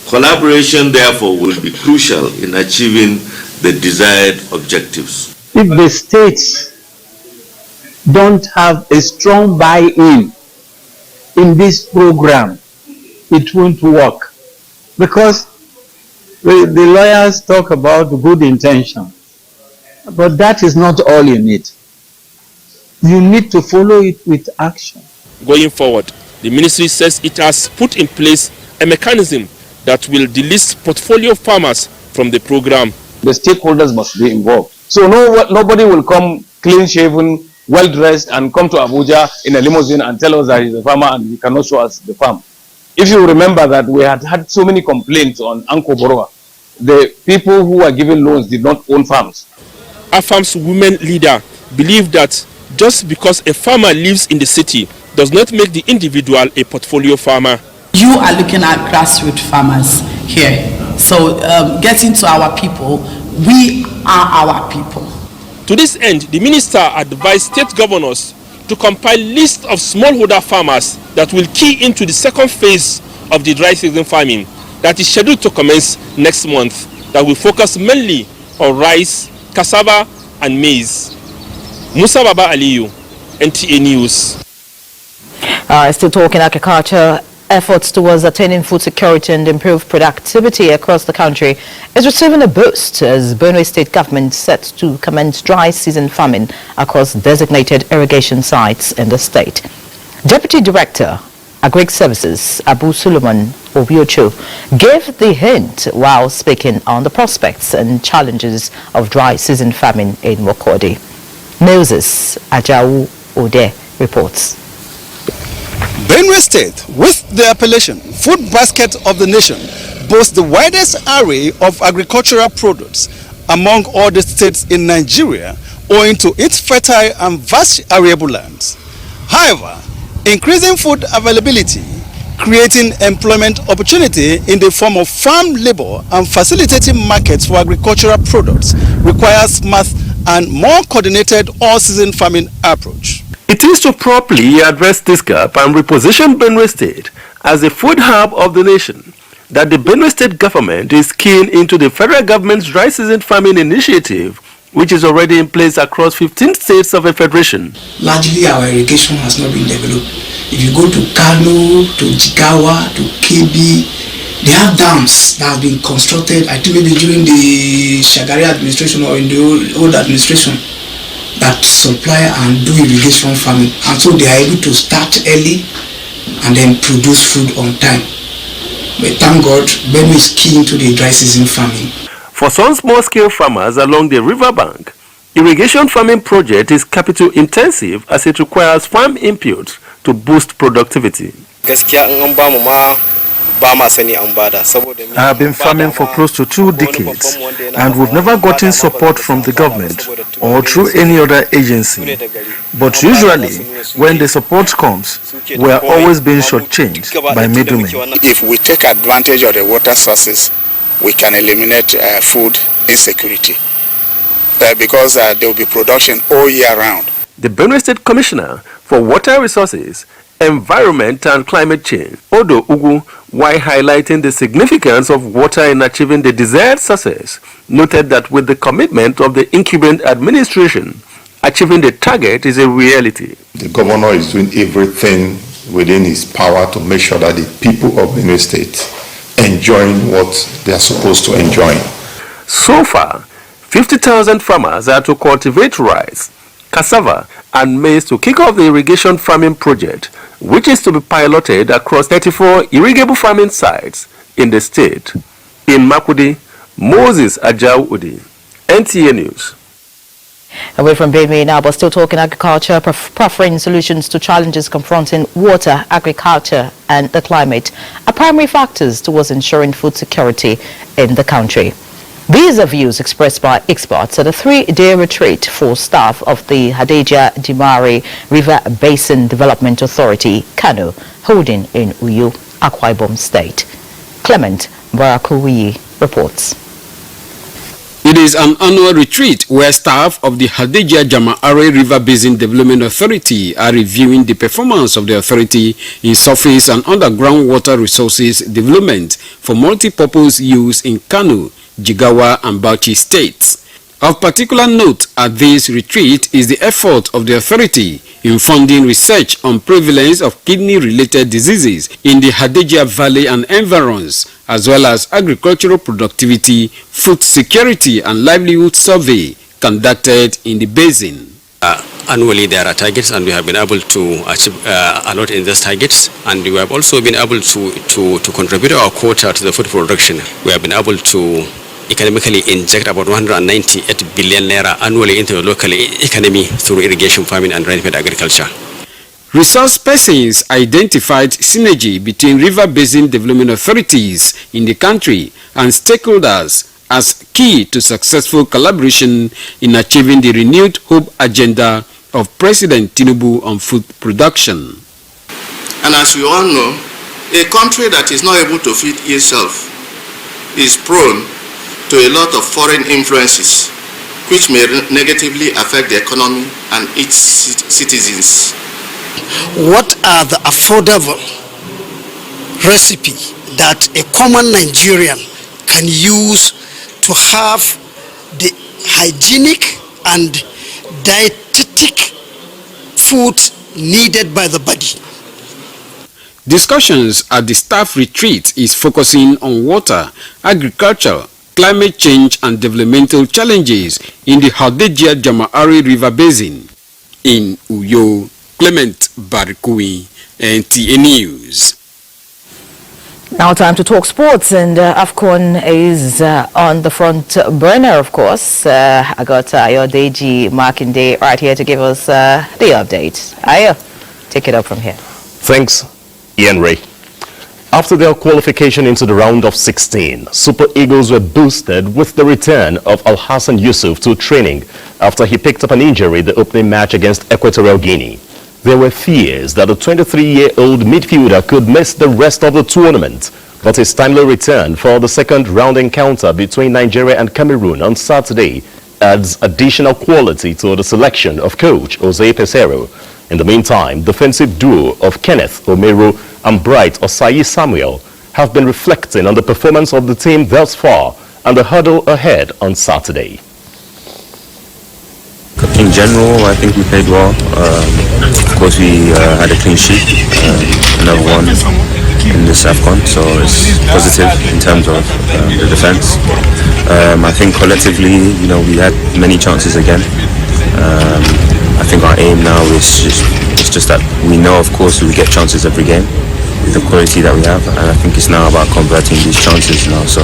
Collaboration, therefore, will be crucial in achieving the desired objectives. If the states don't have a strong buy-in in this program, it won't work. Because the lawyers talk about good intention, but that is not all you need. You need to follow it with action. Going forward, the ministry says it has put in place a mechanism that will delist portfolio farmers from the program. The stakeholders must be involved. So nobody will come clean-shaven, well-dressed and come to Abuja in a limousine and tell us that he's a farmer and he cannot show us the farm. If you remember that we had so many complaints on Anko Borowa, the people who were given loans did not own farms. AFAM's women leader believe that just because a farmer lives in the city does not make the individual a portfolio farmer. You are looking at grassroots farmers here. So getting to our people, we are our people. To this end, the minister advised state governors to compile lists of smallholder farmers that will key into the second phase of the dry season farming that is scheduled to commence next month, that will focus mainly on rice, cassava and maize. Musa Baba Aliyu, NTA News. Still talking agriculture, efforts towards attaining food security and improved productivity across the country is receiving a boost as Benue State government set to commence dry season farming across designated irrigation sites in the state. Deputy Director, Agric Services, Abu Suleiman Obiocho, gave the hint while speaking on the prospects and challenges of dry season farming in Makodi. Moses Ajau Ode reports. Benue State, with the appellation Food Basket of the Nation, boasts the widest array of agricultural products among all the states in Nigeria, owing to its fertile and vast arable lands. However, increasing food availability, creating employment opportunity in the form of farm labor and facilitating markets for agricultural products requires smart and more coordinated all-season farming approach. It It is to properly address this gap and reposition Benue State as a food hub of the nation that the Benue State government is keen into the federal government's dry season farming initiative, which is already in place across 15 states of a federation. Largely, our irrigation has not been developed. If you go to Kano, to Jigawa, to Kebbi, they have dams that have been constructed, I think maybe during the Shagari administration or in the old administration, that supply and do irrigation farming. And so they are able to start early and then produce food on time. But thank God, Benue is keen to the dry season farming. For some small-scale farmers along the riverbank, irrigation farming project is capital intensive as it requires farm inputs to boost productivity. I have been farming for close to 2 decades and we've never gotten support from the government or through any other agency. But usually, when the support comes, we are always being shortchanged by middlemen. If we take advantage of the water sources, we can eliminate food insecurity because there will be production all year round. The Benue State Commissioner for Water Resources, Environment and Climate Change, Odo Ugu, while highlighting the significance of water in achieving the desired success, noted that with the commitment of the incumbent administration, achieving the target is a reality. The governor is doing everything within his power to make sure that the people of Benue State enjoying what they are supposed to enjoy. So far, 50,000 farmers are to cultivate rice, cassava and maize to kick off the irrigation farming project, which is to be piloted across 34 irrigable farming sites in the state. In Makudi, Moses Ajao Udi, NTA News. Away from Benue now, but still talking agriculture, proffering solutions to challenges confronting water, agriculture and the climate are primary factors towards ensuring food security in the country. These are views expressed by experts at a 3-day retreat for staff of the Hadejia Jimare River Basin Development Authority, Kano, holding in Uyo, Akwa Ibom State. Clement Barakuwiyi reports. It is an annual retreat where staff of the Hadejia Jimare River Basin Development Authority are reviewing the performance of the authority in surface and underground water resources development for multi-purpose use in Kano, Jigawa and Bauchi states. Of particular note at this retreat is the effort of the authority in funding research on prevalence of kidney-related diseases in the Hadejia Valley and environs, as well as agricultural productivity, food security and livelihood survey conducted in the basin. Annually there are targets and we have been able to achieve a lot in those targets, and we have also been able to contribute our quota to the food production. We have been able to economically inject about 198 billion naira annually into the local economy through irrigation farming and rainfed agriculture. Resource persons identified synergy between river basin development authorities in the country and stakeholders as key to successful collaboration in achieving the renewed hope agenda of President Tinubu on food production. And as we all know, a country that is not able to feed itself is prone to a lot of foreign influences which may negatively affect the economy and its citizens. What are the affordable recipe that a common Nigerian can use to have the hygienic and dietetic food needed by the body? Discussions at the staff retreat is focusing on water, agriculture, climate change and developmental challenges in the Hadejia Jimare River Basin. In Uyo, Clement Barikui, NTA News. Now time to talk sports, and AFCON is on the front burner, of course. I got Ayodeji Makinde right here to give us the update. Ayo, take it up from here. Thanks, Ian Ray. After their qualification into the round of 16, Super Eagles were boosted with the return of Al Hassan Yusuf to training after he picked up an injury the opening match against Equatorial Guinea. There were fears that the 23-year-old midfielder could miss the rest of the tournament, but his timely return for the second round encounter between Nigeria and Cameroon on Saturday adds additional quality to the selection of coach Jose Pesero. In the meantime, defensive duo of Kenneth Omero and Bright Osayi Samuel have been reflecting on the performance of the team thus far and the hurdle ahead on Saturday. In general, I think we played well. Of course, we had a clean sheet, another one in this AFCON, so it's positive in terms of the defense. I think collectively, we had many chances again. I think our aim now is just that we know, of course, we get chances every game with the quality that we have, and I think it's now about converting these chances now. So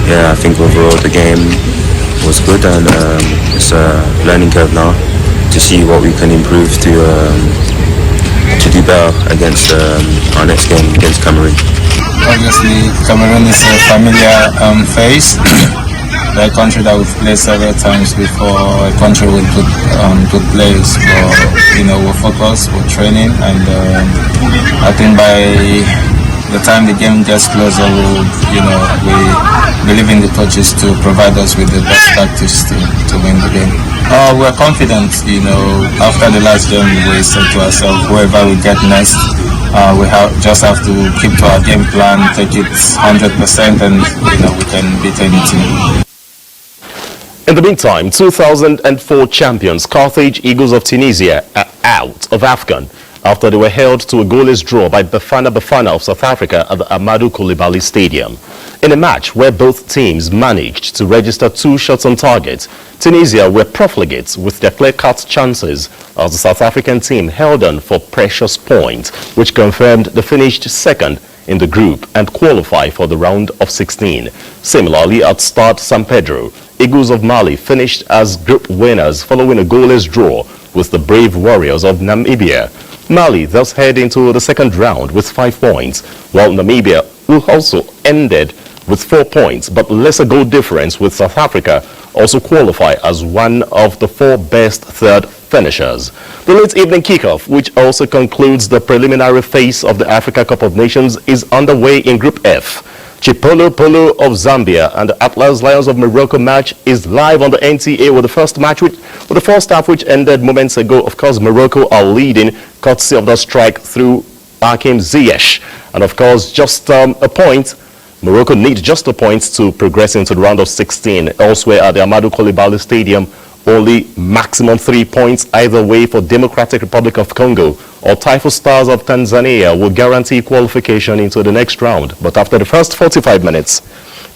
I think overall the game was good, and it's a learning curve now to see what we can improve to do better against our next game against Cameroon. Obviously, Cameroon is a familiar face. They're a country that we've played several times before, a country with good players. But, we're focused, we're training, and I think by the time the game gets closer, we believe in the coaches to provide us with the best tactics to win the game. We're confident, after the last game we said to ourselves, whoever we get next, we just have to keep to our game plan, take it 100%, and we can beat any team. In the meantime, 2004 champions Carthage Eagles of Tunisia are out of AFCON after they were held to a goalless draw by Bafana Bafana of South Africa at the Amadou Coulibaly Stadium. In a match where both teams managed to register 2 shots on target, Tunisia were profligate with their clear-cut chances as the South African team held on for precious points, which confirmed they finished second in the group and qualified for the round of 16. Similarly, at Stade San Pedro, Eagles of Mali finished as group winners following a goalless draw with the Brave Warriors of Namibia. Mali thus head into the second round with 5 points, while Namibia, who also ended with 4 points but lesser goal difference with South Africa, also qualify as one of the 4 best third finishers. The late evening kickoff, which also concludes the preliminary phase of the Africa Cup of Nations, is underway in Group F. Chipolo Polo of Zambia and the Atlas Lions of Morocco match is live on the NTA with the first half which ended moments ago. Of course, Morocco are leading courtesy of the strike through Hakim Ziyech. And of course, just a point. Morocco needs just a point to progress into the round of 16. Elsewhere at the Amadou Coulibaly Stadium, only maximum 3 points either way for Democratic Republic of Congo or Taifa Stars of Tanzania will guarantee qualification into the next round. But after the first 45 minutes,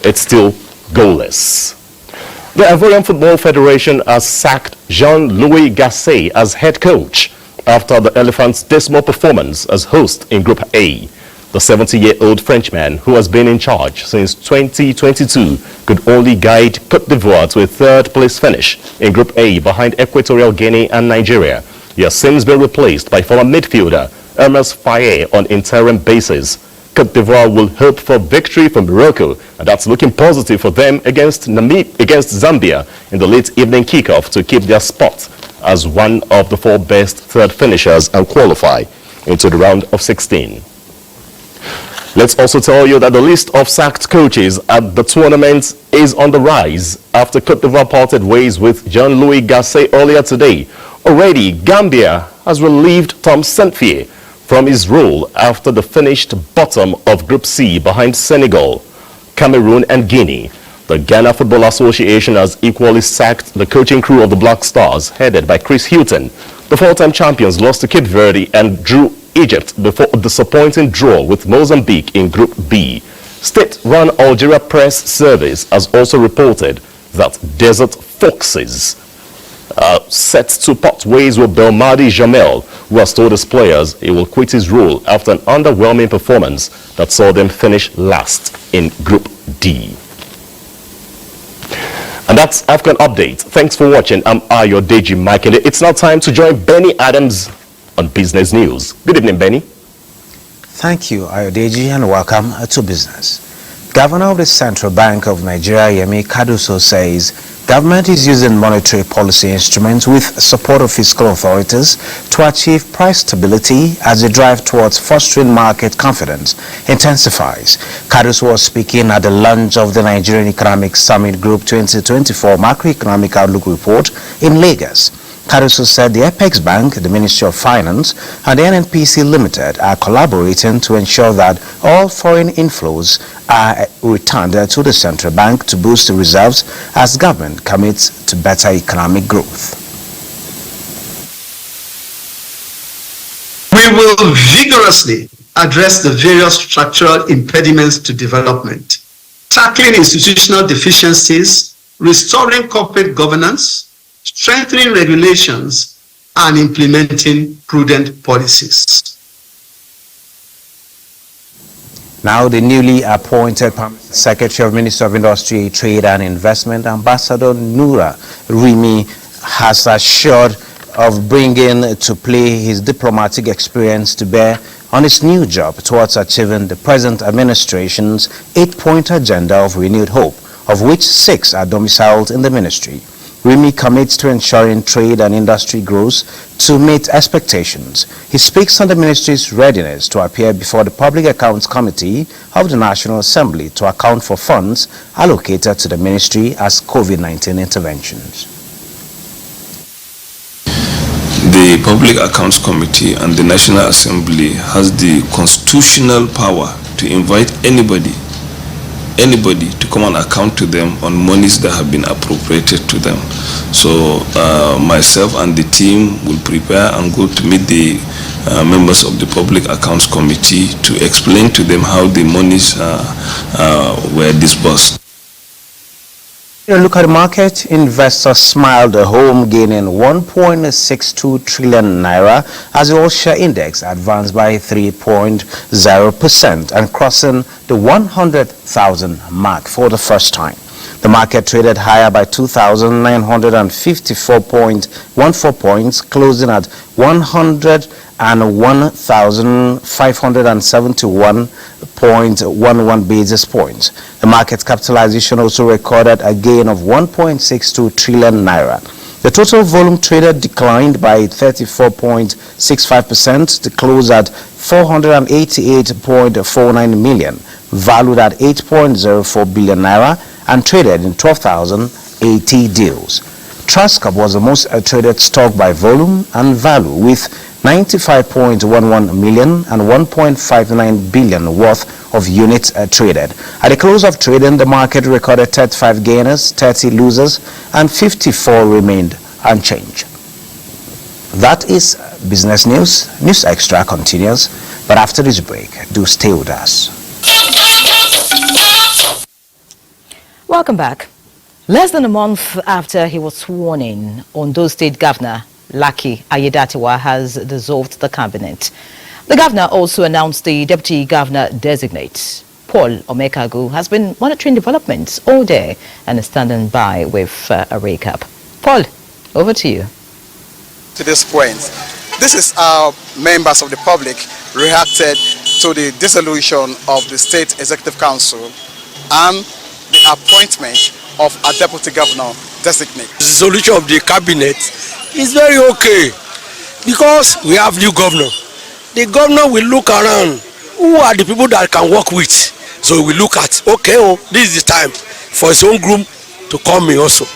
it's still goalless. The Ivorian Football Federation has sacked Jean-Louis Gasset as head coach after the Elephants' dismal performance as host in Group A. The 70-year-old Frenchman, who has been in charge since 2022, could only guide Côte d'Ivoire to a third-place finish in Group A behind Equatorial Guinea and Nigeria. He has since been replaced by former midfielder Hermes Faye on interim basis. Côte d'Ivoire will hope for victory from Morocco, and that's looking positive for them against Zambia in the late evening kickoff to keep their spot as one of the 4 best third finishers and qualify into the round of 16. Let's also tell you that the list of sacked coaches at the tournament is on the rise after Côte d'Ivoire parted ways with Jean-Louis Gasset earlier today. Already, Gambia has relieved Tom Saintfiet from his role after the finished bottom of Group C behind Senegal, Cameroon and Guinea. The Ghana Football Association has equally sacked the coaching crew of the Black Stars, headed by Chris Hughton. The 4-time champions lost to Cape Verde and drew Egypt before a disappointing draw with Mozambique in Group B. State-run Algeria Press Service has also reported that Desert Foxes are set to part ways with Belmadi Jamel, who has told his players he will quit his role after an underwhelming performance that saw them finish last in Group D. And that's AFCON Update. Thanks for watching. I'm Ayodeji Mike, and it's now time to join Benny Adams on Business News. Good evening, Benny. Thank you, Ayodeji, and welcome to Business. Governor of the Central Bank of Nigeria, Yemi Kaduso, says government is using monetary policy instruments with support of fiscal authorities to achieve price stability as the drive towards fostering market confidence intensifies. Kaduso was speaking at the launch of the Nigerian Economic Summit Group 2024 Macroeconomic Outlook Report in Lagos. Caruso said the Apex Bank, the Ministry of Finance, and the NNPC Limited are collaborating to ensure that all foreign inflows are returned to the central bank to boost the reserves as government commits to better economic growth. We will vigorously address the various structural impediments to development, tackling institutional deficiencies, restoring corporate governance, strengthening regulations, and implementing prudent policies. Now, the newly appointed Secretary of Ministry of Industry, Trade and Investment, Ambassador Nura Rimi, has assured of bringing to play his diplomatic experience to bear on his new job towards achieving the present administration's 8-point agenda of renewed hope, of which 6 are domiciled in the ministry. Rimi commits to ensuring trade and industry grows to meet expectations. He speaks on the ministry's readiness to appear before the Public Accounts Committee of the National Assembly to account for funds allocated to the ministry as COVID-19 interventions. The Public Accounts Committee and the National Assembly has the constitutional power to invite anybody to come and account to them on monies that have been appropriated to them. So myself and the team will prepare and go to meet the members of the Public Accounts Committee to explain to them how the monies were disbursed. Look at the market. Investors smiled at home, gaining 1.62 trillion naira as the all-share index advanced by 3.0% and crossing the 100,000 mark for the first time. The market traded higher by 2,954.14 points, closing at 101,571.11 basis points. The market capitalization also recorded a gain of 1.62 trillion naira. The total volume traded declined by 34.65% to close at 488.49 million, valued at 8.04 billion naira, and traded in 12,080 deals. Trustcorp was the most traded stock by volume and value, with 95.11 million and 1.59 billion worth of units traded. At the close of trading, the market recorded 35 gainers, 30 losers, and 54 remained unchanged. That is business news. News Extra continues, but after this break, do stay with us. Welcome back. Less than a month after he was sworn in, Ondo State Governor Lucky Aiyedatiwa has dissolved the cabinet. The governor also announced the deputy governor designate. Paul Omekagu has been monitoring developments all day and is standing by with a recap. Paul, over to you. To this point, this is how members of the public reacted to the dissolution of the State Executive Council and the appointment of a deputy governor designate. The dissolution of the cabinet is very okay because we have new governor. The governor will look around who are the people that can work with. So we look at, okay, oh, this is the time for his own group to come in also.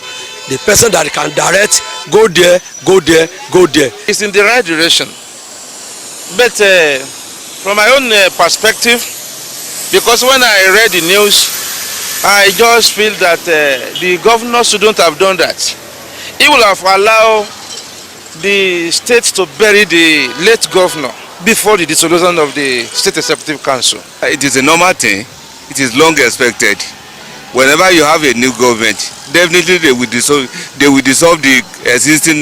The person that can direct, go there, go there, go there. It's in the right direction. But from my own perspective, because when I read the news, I just feel that the governor shouldn't have done that. He will have allowed the state to bury the late governor before the dissolution of the State Executive Council. It is a normal thing. It is long expected. Whenever you have a new government, definitely they will dissolve the existing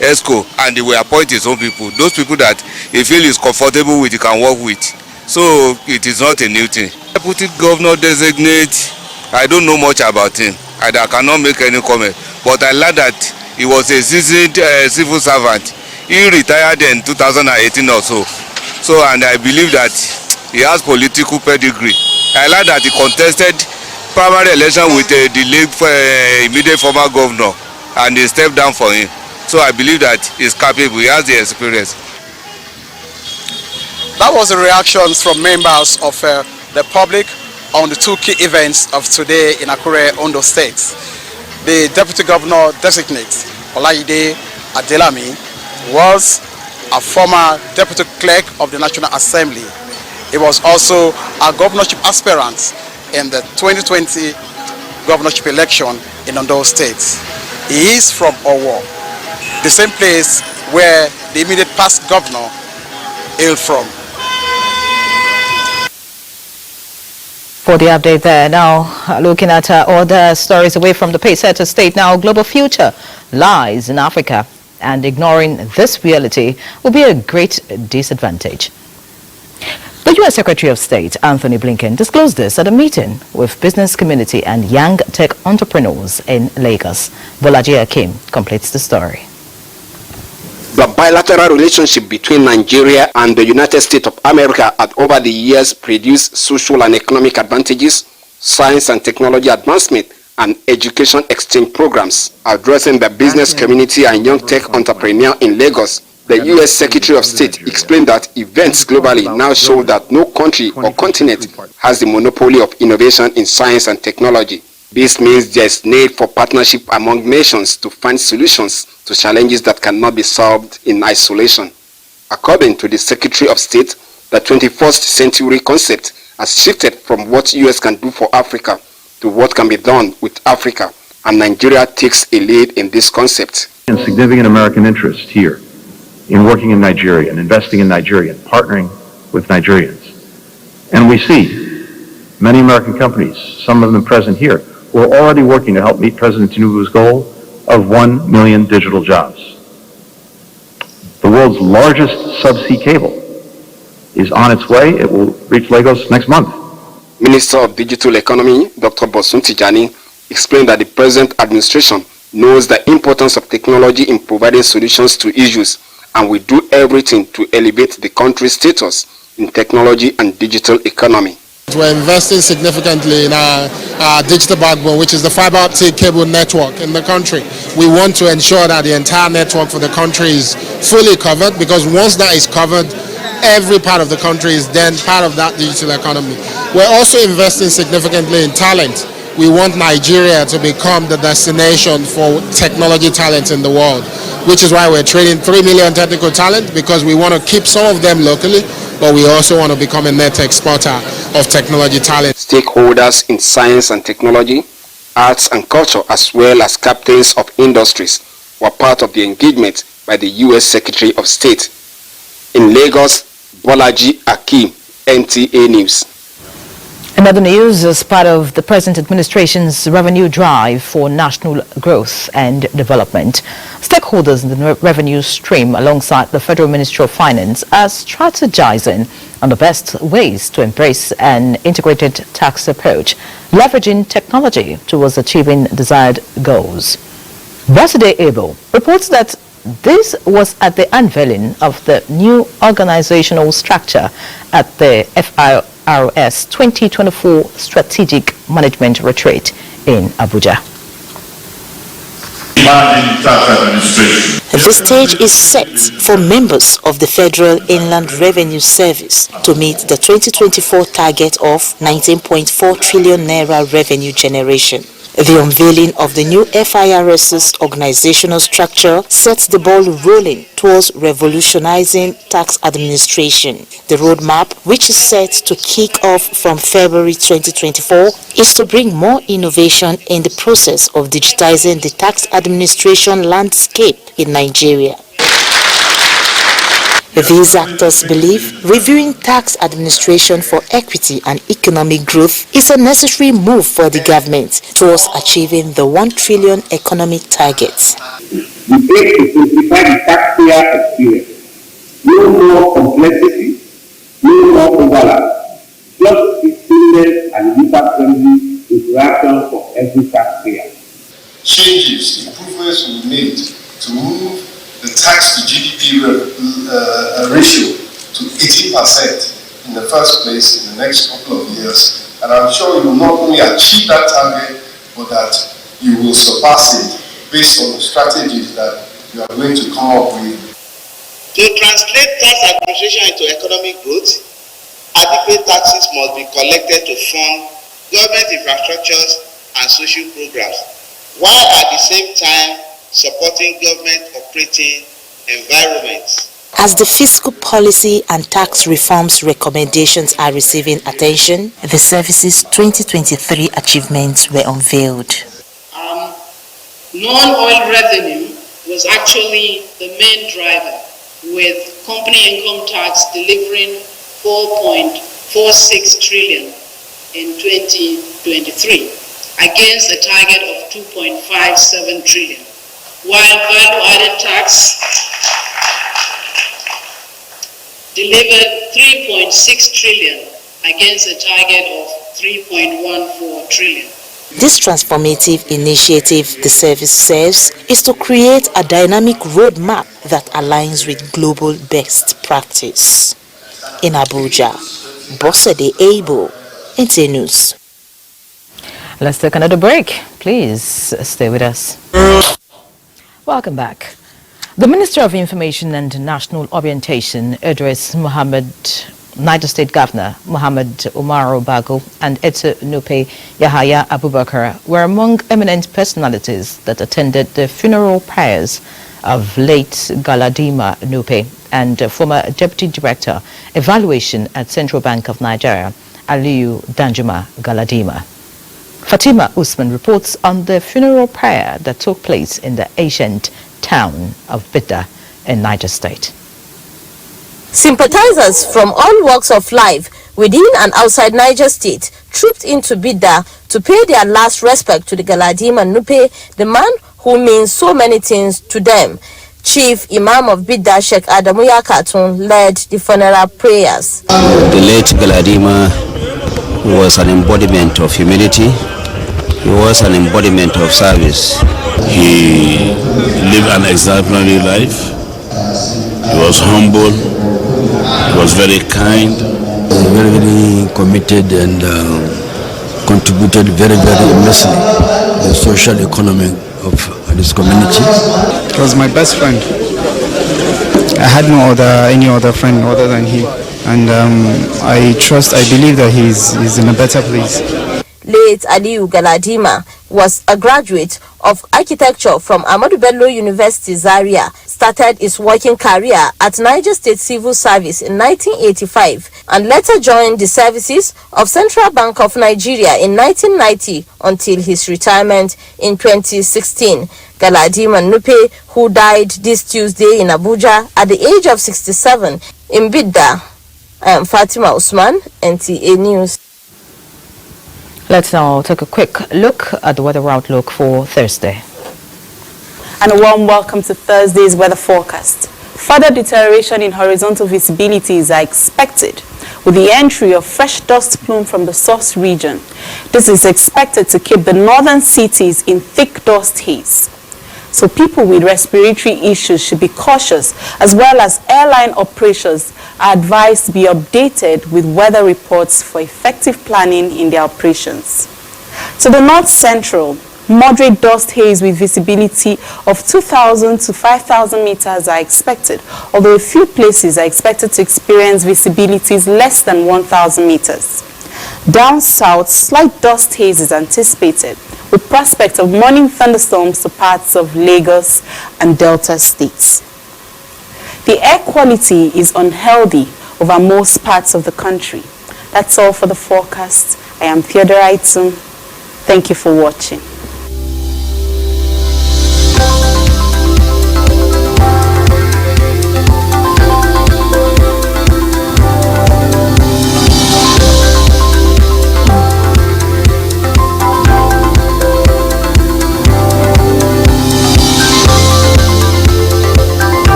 ESCO and they will appoint his own people. Those people that he feel is comfortable with, he can work with. So it is not a new thing. Deputy governor designate, I don't know much about him. I cannot make any comment. But I learned that he was a seasoned civil servant. He retired in 2018 or so. And I believe that he has political pedigree. I learned that he contested primary election with the late immediate former governor, and they stepped down for him. So I believe that he's capable. He has the experience. That was the reactions from members of the public on the two key events of today in Akure, Ondo State. The Deputy Governor designate, Olaide Adelami was a former deputy clerk of the National Assembly. He was also a governorship aspirant in the 2020 governorship election in Ondo State. He is from Owo, the same place where the immediate past governor hailed from. For the update there, now looking at other stories away from the Paysetter state, now global future lies in Africa, and ignoring this reality will be a great disadvantage. The U.S. Secretary of State, Anthony Blinken, disclosed this at a meeting with business community and young tech entrepreneurs in Lagos. Bolaji Akim completes the story. The bilateral relationship between Nigeria and the United States of America had over the years produced social and economic advantages, science and technology advancement, and education exchange programs. Addressing the business community and young tech entrepreneur in Lagos, the U.S. Secretary of State explained that events globally now show that no country or continent has the monopoly of innovation in science and technology. This means there is need for partnership among nations to find solutions to challenges that cannot be solved in isolation. According to the Secretary of State, the 21st century concept has shifted from what U.S. can do for Africa to what can be done with Africa, and Nigeria takes a lead in this concept. And significant American interest here in working in Nigeria and investing in Nigeria and partnering with Nigerians. And we see many American companies, some of them present here, who are already working to help meet President Tinubu's goal of 1 million digital jobs. The world's largest subsea cable is on its way. It will reach Lagos next month. Minister of Digital Economy, Dr. Bosun Tijani, explained that the present administration knows the importance of technology in providing solutions to issues and will do everything to elevate the country's status in technology and digital economy. We're investing significantly in our digital backbone, which is the fiber optic cable network in the country. We want to ensure that the entire network for the country is fully covered, because once that is covered, every part of the country is then part of that digital economy. We're also investing significantly in talent. We want Nigeria to become the destination for technology talent in the world, which is why we're training 3 million technical talent, because we want to keep some of them locally, but we also want to become a net exporter of technology talent. Stakeholders in science and technology, arts and culture, as well as captains of industries, were part of the engagement by the U.S. Secretary of State. In Lagos, Bolaji Akim, NTA News. Another news, as part of the present administration's revenue drive for national growth and development, stakeholders in the revenue stream alongside the Federal Ministry of Finance are strategizing on the best ways to embrace an integrated tax approach, leveraging technology towards achieving desired goals. Baside Abel reports that this was at the unveiling of the new organizational structure at the FIRS 2024 Strategic Management Retreat in Abuja. The stage is set for members of the Federal Inland Revenue Service to meet the 2024 target of 19.4 trillion naira revenue generation. The unveiling of the new FIRS's organizational structure sets the ball rolling towards revolutionizing tax administration. The roadmap, which is set to kick off from February 2024, is to bring more innovation in the process of digitizing the tax administration landscape in Nigeria. These actors believe reviewing tax administration for equity and economic growth is a necessary move for the government towards achieving the 1 trillion economic target. We aim to simplify the taxpayer experience. No more complexity, no more overlap, just a seamless and user-friendly interaction for every taxpayer. Changes, improvements will be made to move the tax to GDP ratio to 80% in the first place in the next couple of years. And I'm sure you will not only achieve that target, but that you will surpass it based on the strategies that you are going to come up with. To translate tax administration into economic growth, adequate taxes must be collected to fund government infrastructures and social programs, while at the same time supporting government operating environments. As the fiscal policy and tax reforms recommendations are receiving attention, the service's 2023 achievements were unveiled. Non-oil revenue was actually the main driver, with company income tax delivering 4.46 trillion in 2023 against a target of 2.57 trillion, while value-added tax delivered 3.6 trillion against a target of 3.14 trillion. This transformative initiative the service serves is to create a dynamic roadmap that aligns with global best practice. In Abuja, Bosede Abo, NTA News. Let's take another break. Please stay with us. Welcome back. The Minister of Information and National Orientation, Idris Muhammad, Niger State Governor Muhammad Umaru Bago, and Etu Nupe Yahaya Abubakar were among eminent personalities that attended the funeral prayers of late Galadima Nupe and former Deputy Director, Evaluation at Central Bank of Nigeria, Aliyu Danjuma Galadima. Fatima Usman reports on the funeral prayer that took place in the ancient town of Bidda in Niger State. Sympathizers from all walks of life within and outside Niger State trooped into Bidda to pay their last respect to the Galadima Nupe, the man who means so many things to them. Chief Imam of Bidda, Sheikh Adamuya Katun, led the funeral prayers. The late Galadima was an embodiment of humility. He was an embodiment of service. He lived an exemplary life. He was humble. He was very kind. Very, very committed and contributed very, very immensely to the social economy of this community. He was my best friend. I had any other friend other than him, and I believe that he's in a better place. Late Aliyu Galadima was a graduate of architecture from Ahmadu Bello University, Zaria, started his working career at Niger State Civil Service in 1985 and later joined the services of Central Bank of Nigeria in 1990 until his retirement in 2016. Galadima Nupe, who died this Tuesday in Abuja at the age of 67 in Bidda. I am Fatima Usman, NTA News. Let's now take a quick look at the weather outlook for Thursday. And a warm welcome to Thursday's weather forecast. Further deterioration in horizontal visibilities are expected with the entry of fresh dust plume from the source region. This is expected to keep the northern cities in thick dust haze. So people with respiratory issues should be cautious, as well as airline operators are advised to be updated with weather reports for effective planning in their operations. To the north central, moderate dust haze with visibility of 2,000 to 5,000 meters are expected, although a few places are expected to experience visibilities less than 1,000 meters. Down south, slight dust haze is anticipated, with prospect of morning thunderstorms to parts of Lagos and Delta states. The air quality is unhealthy over most parts of the country. That's all for the forecast. I am Theodore Aitum. Thank you for watching.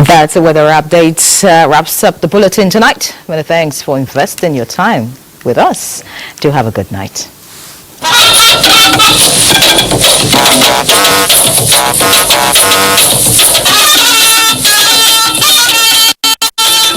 That's a weather update. Wraps up the bulletin tonight. Many thanks for investing your time with us. Do have a good night.